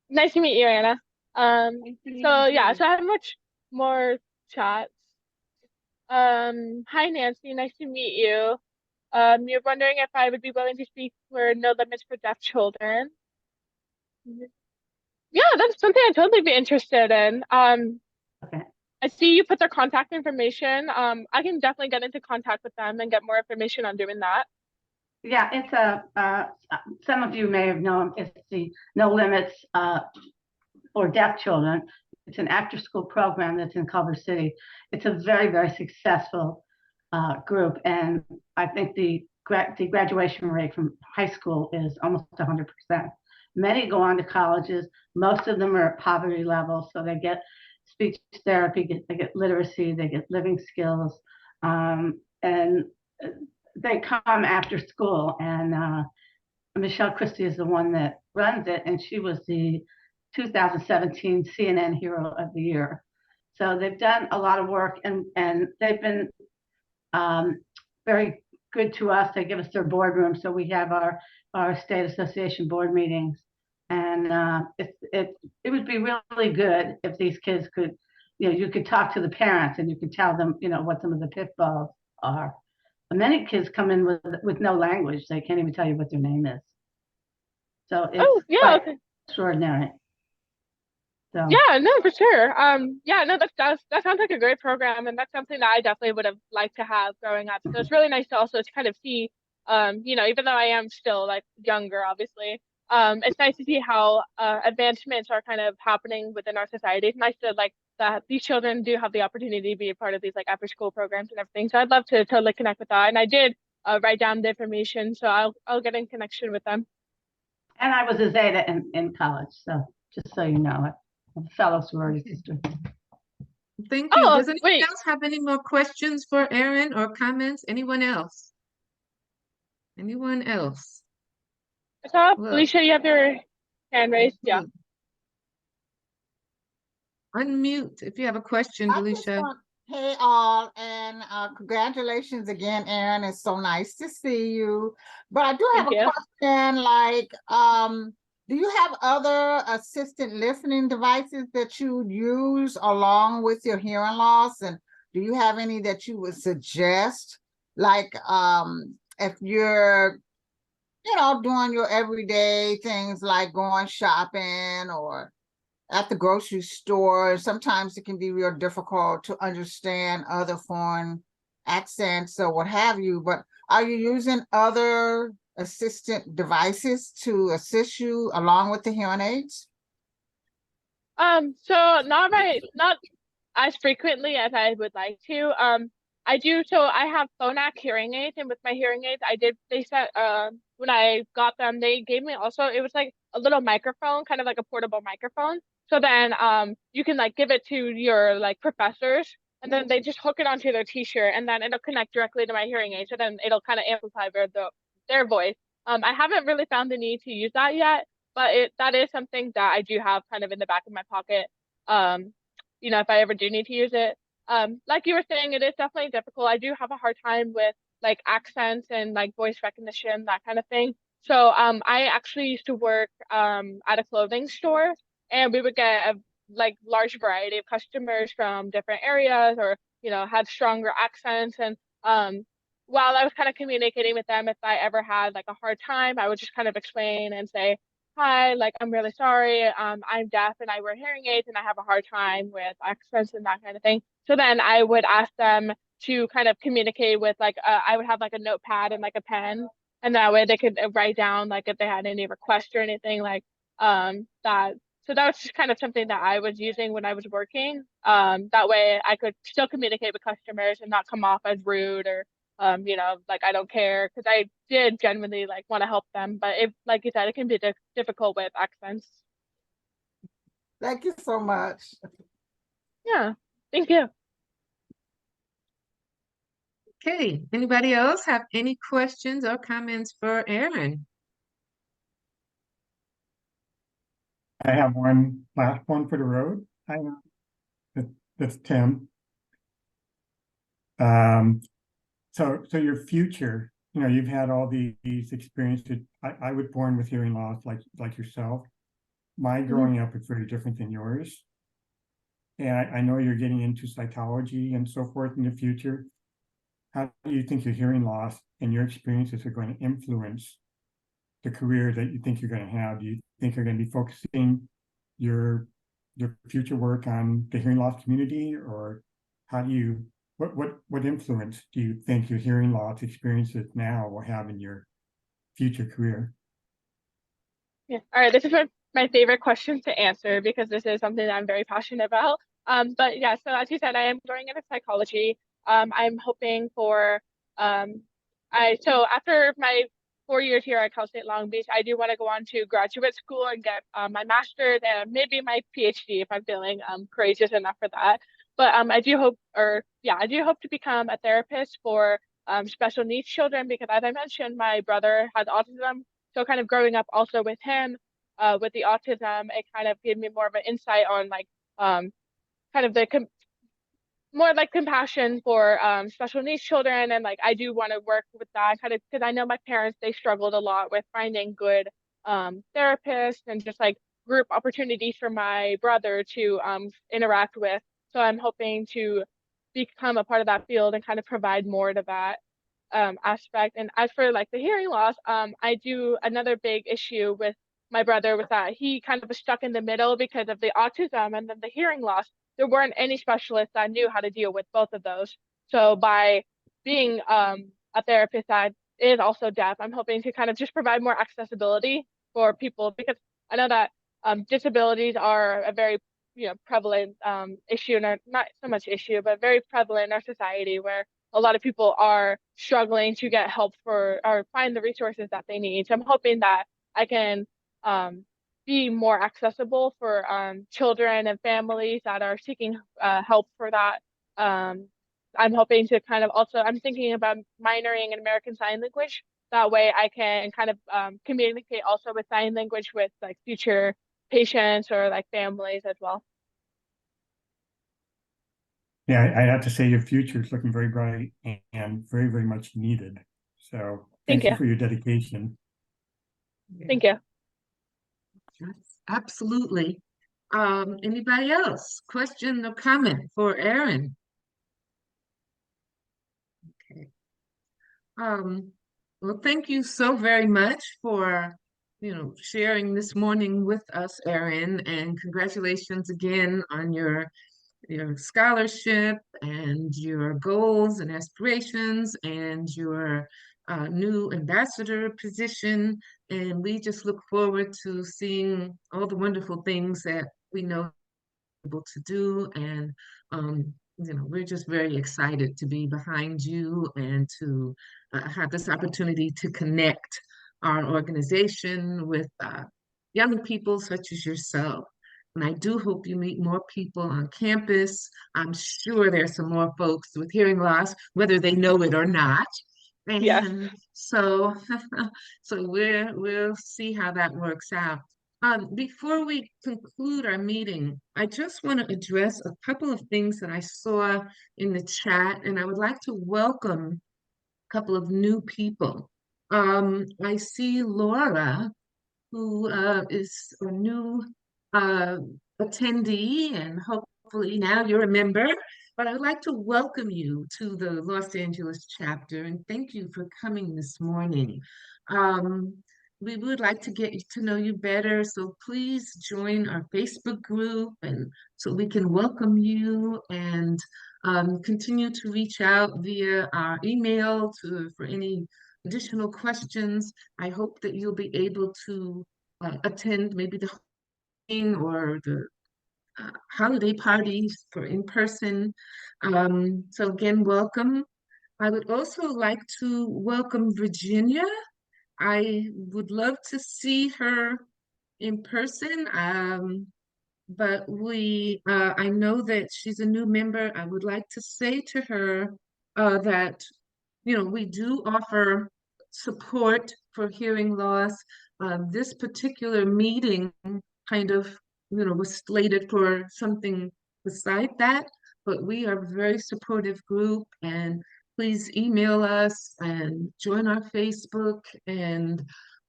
Nice to meet you, Anna. Nice to meet So you yeah, too. so I have much more chats. Hi Nancy, nice to meet you. You're wondering if I would be willing to speak for No Limits for Deaf Children. Yeah, that's something I'd totally be interested in. Okay. I see you put their contact information. I can definitely get into contact with them and get more information on doing that. Yeah, it's some of you may have known, it's the No Limits for Deaf Children. It's an after-school program that's in Culver City. It's a very, very successful group, and I think the graduation rate from high school is almost 100%. Many go on to colleges. Most of them are at poverty level, so they get speech therapy, they get literacy, they get living skills, and they come after school. And Michelle Christie is the one that runs it, and she was the 2017 CNN Hero of the Year. So they've done a lot of work, and they've been very good to us. They give us their boardroom, so we have our state association board meetings, and it would be really good if these kids could, you could talk to the parents and you could tell them, what some of the pitfalls are. Many kids come in with no language; they can't even tell you what their name is. So Oh, it's yeah, quite okay. extraordinary. So Yeah, no, for sure. Yeah, no, that sounds like a great program, and that's something that I definitely would have liked to have growing up. So it's really nice to also to kind of see, even though I am still like younger, obviously, it's nice to see how advancements are kind of happening within our society. It's nice to like that these children do have the opportunity to be a part of these like after school programs and everything. So I'd love to totally connect with that, and I did write down the information, so I'll get in connection with them. and I was a Zeta in college, so just so you know, I'm a fellow sorority sister. Thank you. Oh, Does anyone wait. else have any more questions for Erin or comments? Anyone else? Anyone else? I saw Well, Felicia, you have your hand raised. Yeah. unmute if you have a question, I just Felicia. want, hey all, and congratulations again, Erin. It's so nice to see you. But I do have Thank a you. question, like, do you have other assistant listening devices that you use along with your hearing loss? And do you have any that you would suggest? Like, if you're, doing your everyday things like going shopping or at the grocery store, sometimes it can be real difficult to understand other foreign accents or what have you, but are you using other assistant devices to assist you along with the hearing aids? So not as frequently as I would like to. I do, so I have phonak hearing aids, and with my hearing aids, they said, when I got them, they gave me also, it was like a little microphone, kind of like a portable microphone. So then, you can like give it to your like professors, and then they just hook it onto their t-shirt, and then it'll connect directly to my hearing aid. So then it'll kind of amplify their voice. I haven't really found the need to use that yet, but that is something that I do have kind of in the back of my pocket. If I ever do need to use it. Like you were saying, it is definitely difficult. I do have a hard time with like accents and like voice recognition, that kind of thing. So I actually used to work at a clothing store, and we would get a like large variety of customers from different areas, or had stronger accents. And while I was kind of communicating with them, if I ever had like a hard time, I would just kind of explain and say, hi, like, I'm really sorry. I'm deaf and I wear hearing aids and I have a hard time with accents and that kind of thing. So then I would ask them to kind of communicate with like, I would have like a notepad and like a pen, and that way they could write down like if they had any requests or anything like that So that was just kind of something that I was using when I was working. That way I could still communicate with customers and not come off as rude or like I don't care, because I did genuinely like want to help them. But if, like you said, it can be difficult with accents. Thank you so much. Yeah, thank you. Okay, anybody else have any questions or comments for Erin? I have one last one for the road. That's Tim. So your future, you've had all these experiences. I was born with hearing loss like yourself. My growing up is very different than yours. And I know you're getting into psychology and so forth in the future. How do you think your hearing loss and your experiences are going to influence the career that you think you're going to have? Do you think you're going to be focusing your future work on the hearing loss community, or what influence do you think your hearing loss experiences now will have in your future career? Yeah. All right. This is my favorite question to answer because this is something that I'm very passionate about. But yeah, so as you said, I am going into psychology. I'm hoping for so after my 4 years here at Cal State Long Beach, I do want to go on to graduate school and get my master's and maybe my PhD if I'm feeling courageous enough for that. But I do hope, I do hope to become a therapist for special needs children because, as I mentioned, my brother has autism. So kind of growing up also with him, with the autism, it kind of gave me more of an insight on like kind of more like compassion for special needs children. And like I do want to work with that kind of because I know my parents, they struggled a lot with finding good therapists and just like group opportunities for my brother to interact with. So I'm hoping to become a part of that field and kind of provide more to that aspect. And as for like the hearing loss, I do another big issue with my brother was that he kind of was stuck in the middle because of the autism and then the hearing loss. There weren't any specialists that knew how to deal with both of those. So by being a therapist that is also deaf, I'm hoping to kind of just provide more accessibility for people because I know that disabilities are a very prevalent issue, not so much issue, but very prevalent in our society where a lot of people are struggling to get help for or find the resources that they need. So I'm hoping that I can be more accessible for children and families that are seeking help for that. I'm hoping to kind of also, I'm thinking about minoring in American Sign Language. That way I can kind of communicate also with sign language with like future patients or like families as well. Yeah, I have to say your future is looking very bright and very, very much needed. So thank you for your dedication. Thank you. Yes, absolutely. Anybody else? Question or comment for Erin? Okay. Well, thank you so very much for, sharing this morning with us, Erin, and congratulations again on your scholarship and your goals and aspirations and your new ambassador position. And we just look forward to seeing all the wonderful things that we know able to do. And, we're just very excited to be behind you and to have this opportunity to connect our organization with young people such as yourself. And I do hope you meet more people on campus. I'm sure there's some more folks with hearing loss, whether they know it or not. Yeah. And so, so we'll see how that works out. Before we conclude our meeting, I just want to address a couple of things that I saw in the chat, and I would like to welcome a couple of new people. I see Laura, who is a new attendee, and hopefully now you're a member. But I would like to welcome you to the Los Angeles chapter and thank you for coming this morning. We would like to get to know you better, so please join our Facebook group and so we can welcome you and continue to reach out via our email for any additional questions. I hope that you'll be able to attend maybe the or the holiday parties for in person. So again, welcome. I would also like to welcome Virginia. I would love to see her in person. But I know that she's a new member. I would like to say to her that, we do offer support for hearing loss. This particular meeting kind of, was slated for something beside that, but we are a very supportive group, and please email us and join our Facebook, and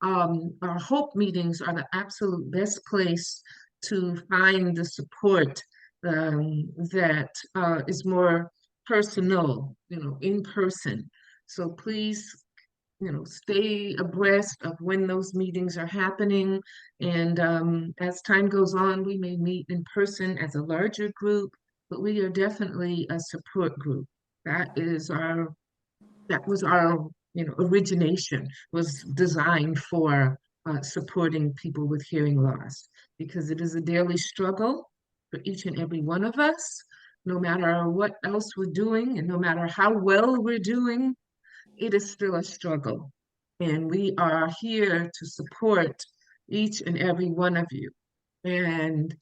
our Hope meetings are the absolute best place to find the support that is more personal, in person. So please, stay abreast of when those meetings are happening. And as time goes on, we may meet in person as a larger group, but we are definitely a support group. That was our, origination, was designed for supporting people with hearing loss, because it is a daily struggle for each and every one of us, no matter what else we're doing and no matter how well we're doing, it is still a struggle. And we are here to support each and every one of you. And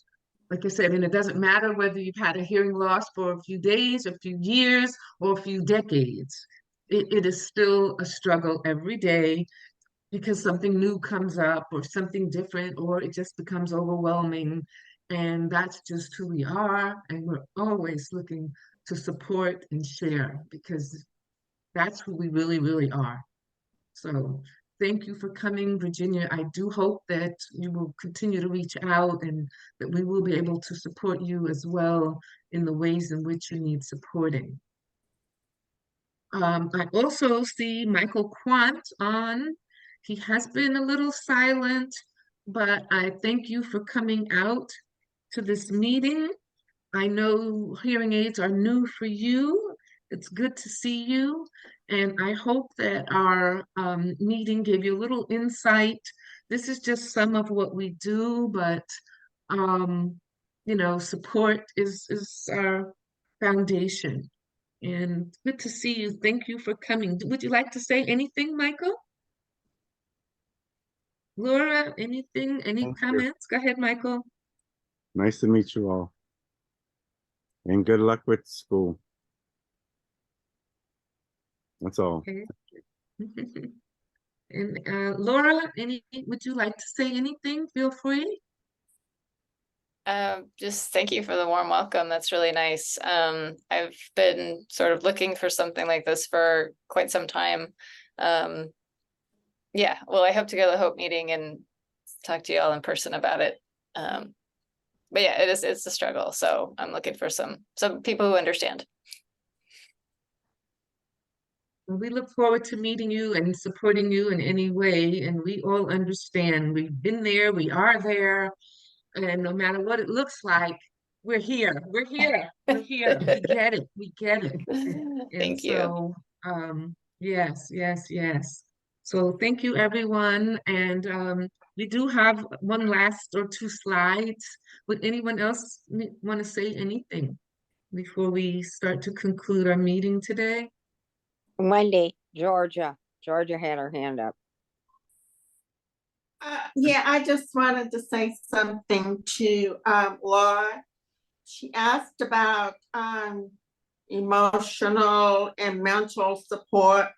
like I said, and it doesn't matter whether you've had a hearing loss for a few days, a few years, or a few decades. It is still a struggle every day, because something new comes up or something different, or it just becomes overwhelming. And that's just who we are. And we're always looking to support and share, because that's who we really, really are. So thank you for coming, Virginia. I do hope that you will continue to reach out, and that we will be able to support you as well in the ways in which you need supporting. I also see Michael Quant on. He has been a little silent, but I thank you for coming out to this meeting. I know hearing aids are new for you. It's good to see you. And I hope that our meeting gave you a little insight. This is just some of what we do, but support is our foundation. And good to see you. Thank you for coming. Would you like to say anything, Michael? Laura, anything, any Thank you. comments? Go ahead, Michael. Nice to meet you all. And good luck with school. That's all. Okay. And Laura, would you like to say anything? Feel free. Just thank you for the warm welcome. That's really nice. I've been sort of looking for something like this for quite some time. Yeah, well, I hope to go to the Hope meeting and talk to you all in person about it. But yeah, it's a struggle. So I'm looking for some people who understand. We look forward to meeting you and supporting you in any way. And we all understand. We've been there, we are there. And no matter what it looks like, we're here. We're here. We're here. We get it. We get it. Thank you. So, yes, yes, yes. So thank you, everyone. And we do have one last or two slides. Would anyone else want to say anything before we start to conclude our meeting today? Wendy, Georgia had her hand up. Yeah, I just wanted to say something to Laura. She asked about emotional and mental support.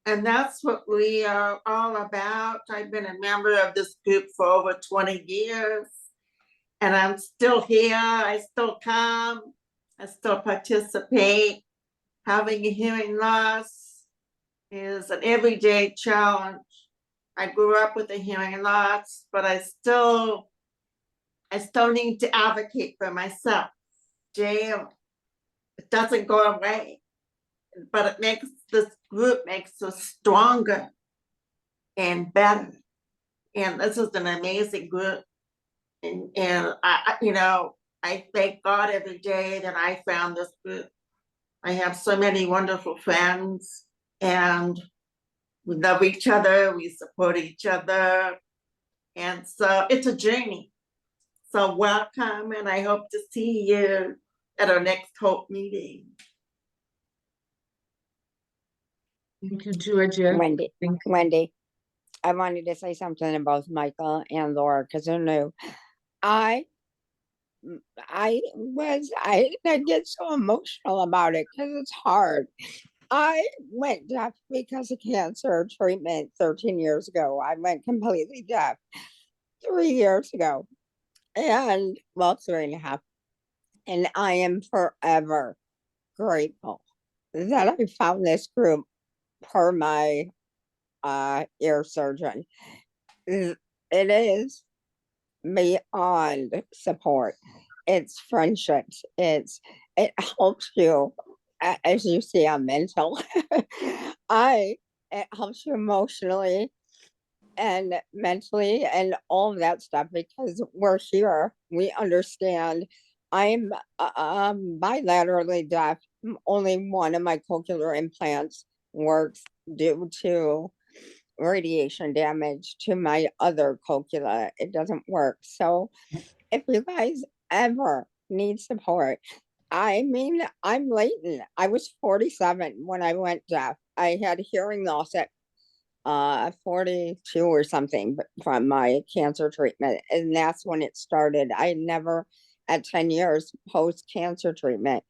And that's what we are all about. I've been a member of this group for over 20 years. And I'm still here. I still come. I still participate. Having a hearing loss is an everyday challenge. I grew up with a hearing loss, but I still need to advocate for myself. Jail, it doesn't go away, but this group makes us stronger and better. And this is an amazing group. And I thank God every day that I found this group. I have so many wonderful friends, and we love each other, we support each other. And so it's a journey. So welcome, and I hope to see you at our next Hope meeting. Thank you, Georgia. Wendy, I wanted to say something to both Michael and Laura because they're new. I get so emotional about it because it's hard. I went deaf because of cancer treatment 13 years ago. I went completely deaf 3 years ago, and well, 3.5. And I am forever grateful that I found this group per my ear surgeon. It is beyond support. It's friendships. It helps you, as you see, I'm mental. It helps you emotionally and mentally and all of that stuff because we're here. We understand. I'm bilaterally deaf. Only one of my cochlear implants works due to radiation damage to my other cochlea. It doesn't work. So if you guys ever need support, I mean, I'm latent. I was 47 when I went deaf. I had hearing loss at 42 or something from my cancer treatment, and that's when it started. I never at 10 years post cancer treatment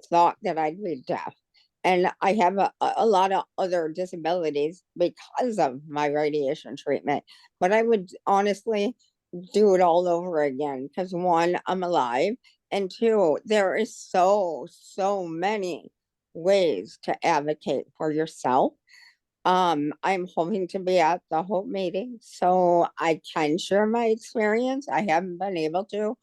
thought that I'd be deaf. And I have a lot of other disabilities because of my radiation treatment. But I would honestly do it all over again because one, I'm alive, and two, there is so many ways to advocate for yourself. I'm hoping to be at the Hope meeting so I can share my experience. I haven't been able to.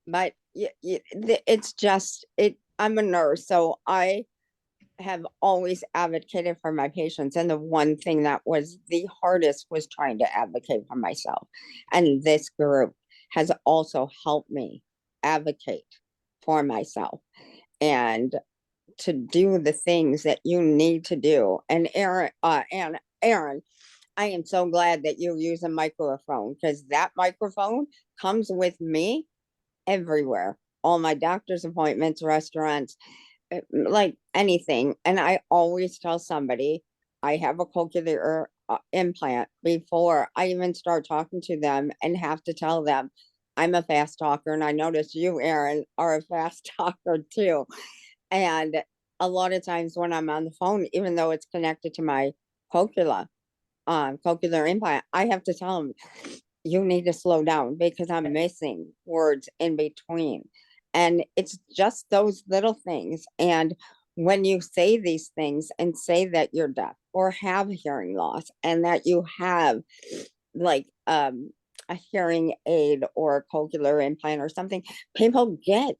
But it's just I'm a nurse, so I have always advocated for my patients, and the one thing that was the hardest was trying to advocate for myself. And this group has also helped me advocate for myself and to do the things that you need to do. And Erin, I am so glad that you use a microphone because that microphone comes with me everywhere. All my doctor's appointments, restaurants, like anything. And I always tell somebody I have a cochlear implant before I even start talking to them, and have to tell them I'm a fast talker. And I notice you, Erin, are a fast talker too. And a lot of times when I'm on the phone, even though it's connected to my cochlear implant, I have to tell them, you need to slow down because I'm missing words in between. And it's just those little things. And when you say these things and say that you're deaf or have hearing loss and that you have like a hearing aid or a cochlear implant or something, people get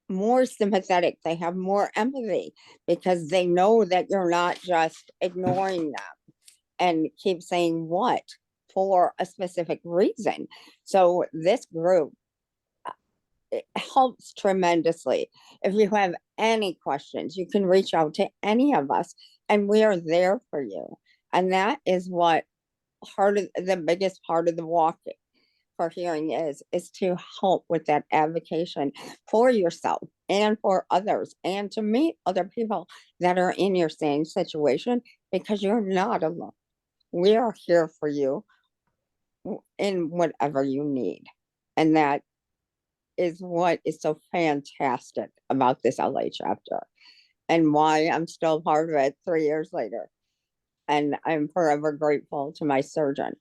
more sympathetic. They have more empathy because they know that you're not just ignoring them and keep saying what for a specific reason. So this group, it helps tremendously. If you have any questions, you can reach out to any of us and we are there for you. And that is what the biggest part of the walk for hearing is to help with that advocacy for yourself and for others, and to meet other people that are in your same situation, because you're not alone. We are here for you in whatever you need. And that is what is so fantastic about this LA chapter, and why I'm still part of it 3 years later. And I'm forever grateful to my surgeon.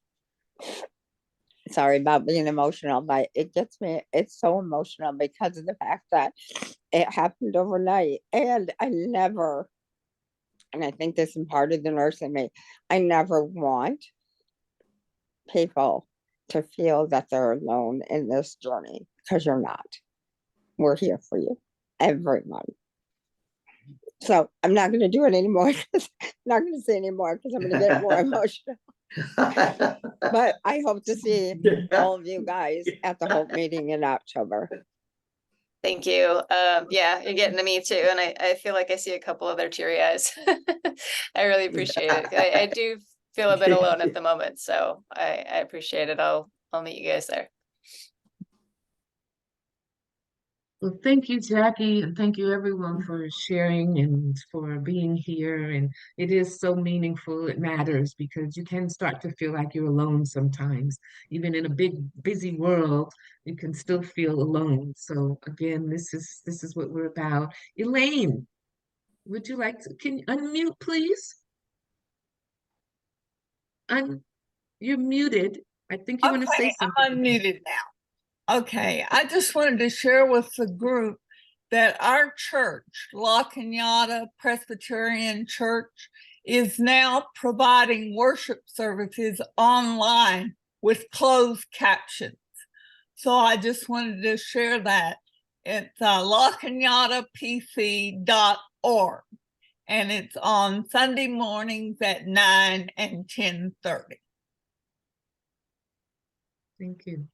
Sorry about being emotional, but it gets me, it's so emotional because of the fact that it happened overnight. And and I think this is part of the nurse in me, I never want people to feel that they're alone in this journey, because you're not. We're here for you, everyone. So I'm not going to do it anymore. I'm not going to say anymore because I'm going to get more emotional. But I hope to see all of you guys at the Hope meeting in October. Thank you. Yeah, you're getting to me too. And I feel like I see a couple other teary eyes. I really appreciate it. I do feel a bit alone at the moment. So I appreciate it. I'll I'll meet you guys there. Well, thank you, Jackie, and thank you everyone for sharing and for being here. And it is so meaningful. It matters because you can start to feel like you're alone sometimes. Even in a big, busy world, you can still feel alone. So again, this is what we're about. Elaine, would you like to, can you unmute, please? You're muted. I think you want to say Okay, something. I'm unmuted now. Okay, I just wanted to share with the group that our church, La Cañada Presbyterian Church, is now providing worship services online with closed captions. So I just wanted to share that. It's lacañadapc.org, and it's on Sunday mornings at 9 and 10:30. Thank you.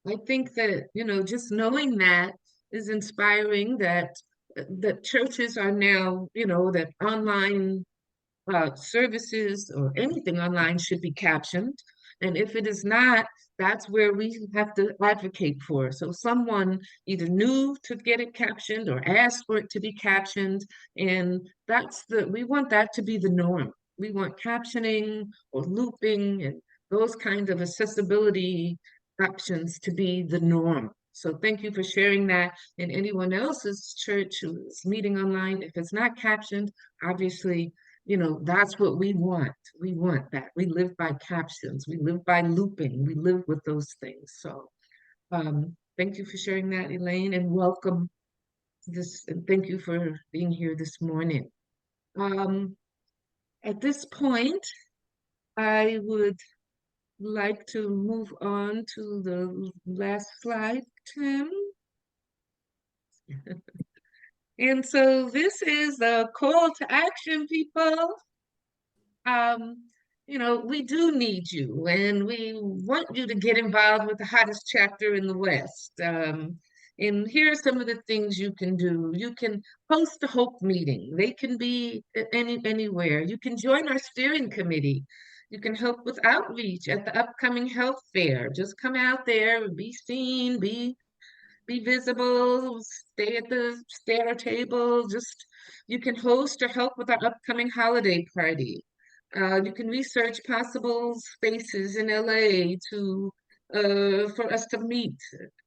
I think that, just knowing that is inspiring that that churches are now, that online services or anything online should be captioned. And if it is not, that's where we have to advocate for. So someone either knew to get it captioned or asked for it to be captioned. And we want that to be the norm. We want captioning or looping and those kinds of accessibility options to be the norm. So thank you for sharing that. And anyone else's church who is meeting online, if it's not captioned, obviously, that's what we want. We want that. We live by captions. We live by looping. We live with those things. So thank you for sharing that, Elaine, and welcome to this. And thank you for being here this morning. At this point, I would like to move on to the last slide, Tim. And so this is the call to action, people. We do need you, and we want you to get involved with the hottest chapter in the West. And here are some of the things you can do. You can host a Hope meeting. They can be anywhere. You can join our steering committee. You can help with outreach at the upcoming health fair. Just come out there, be seen, be visible, stay at our table. Just you can host or help with our upcoming holiday party. You can research possible spaces in LA for us to meet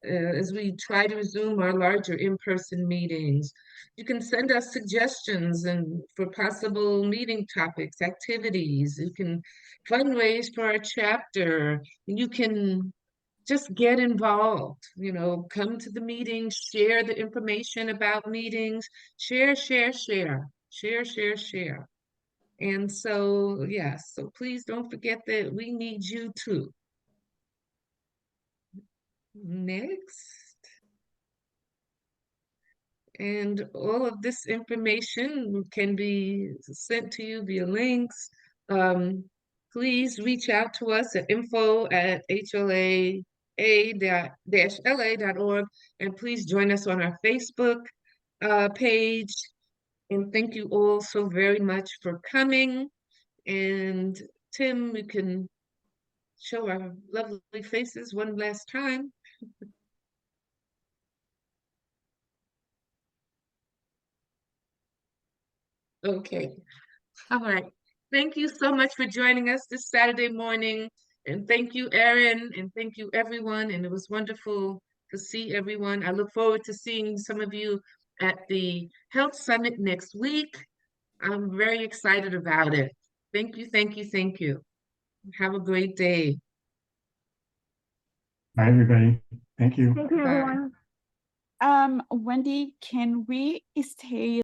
as we try to resume our larger in-person meetings. You can send us suggestions and for possible meeting topics, activities. You can fundraise for our chapter. You can just get involved, come to the meetings, share the information about meetings, share. And so, yes, so please don't forget that we need you too. Next. And all of this information can be sent to you via links. Please reach out to us at info@HLAA-LA.org, and please join us on our Facebook page. And thank you all so very much for coming. And Tim, we can show our lovely faces one last time. Okay. All right. Thank you so much for joining us this Saturday morning. And thank you, Erin, and thank you, everyone. And it was wonderful to see everyone. I look forward to seeing some of you at the Health Summit next week. I'm very excited about it. Thank you, thank you, thank you. Have a great day. Bye, everybody. Thank you. Thank you, Bye. everyone. Wendy, can we stay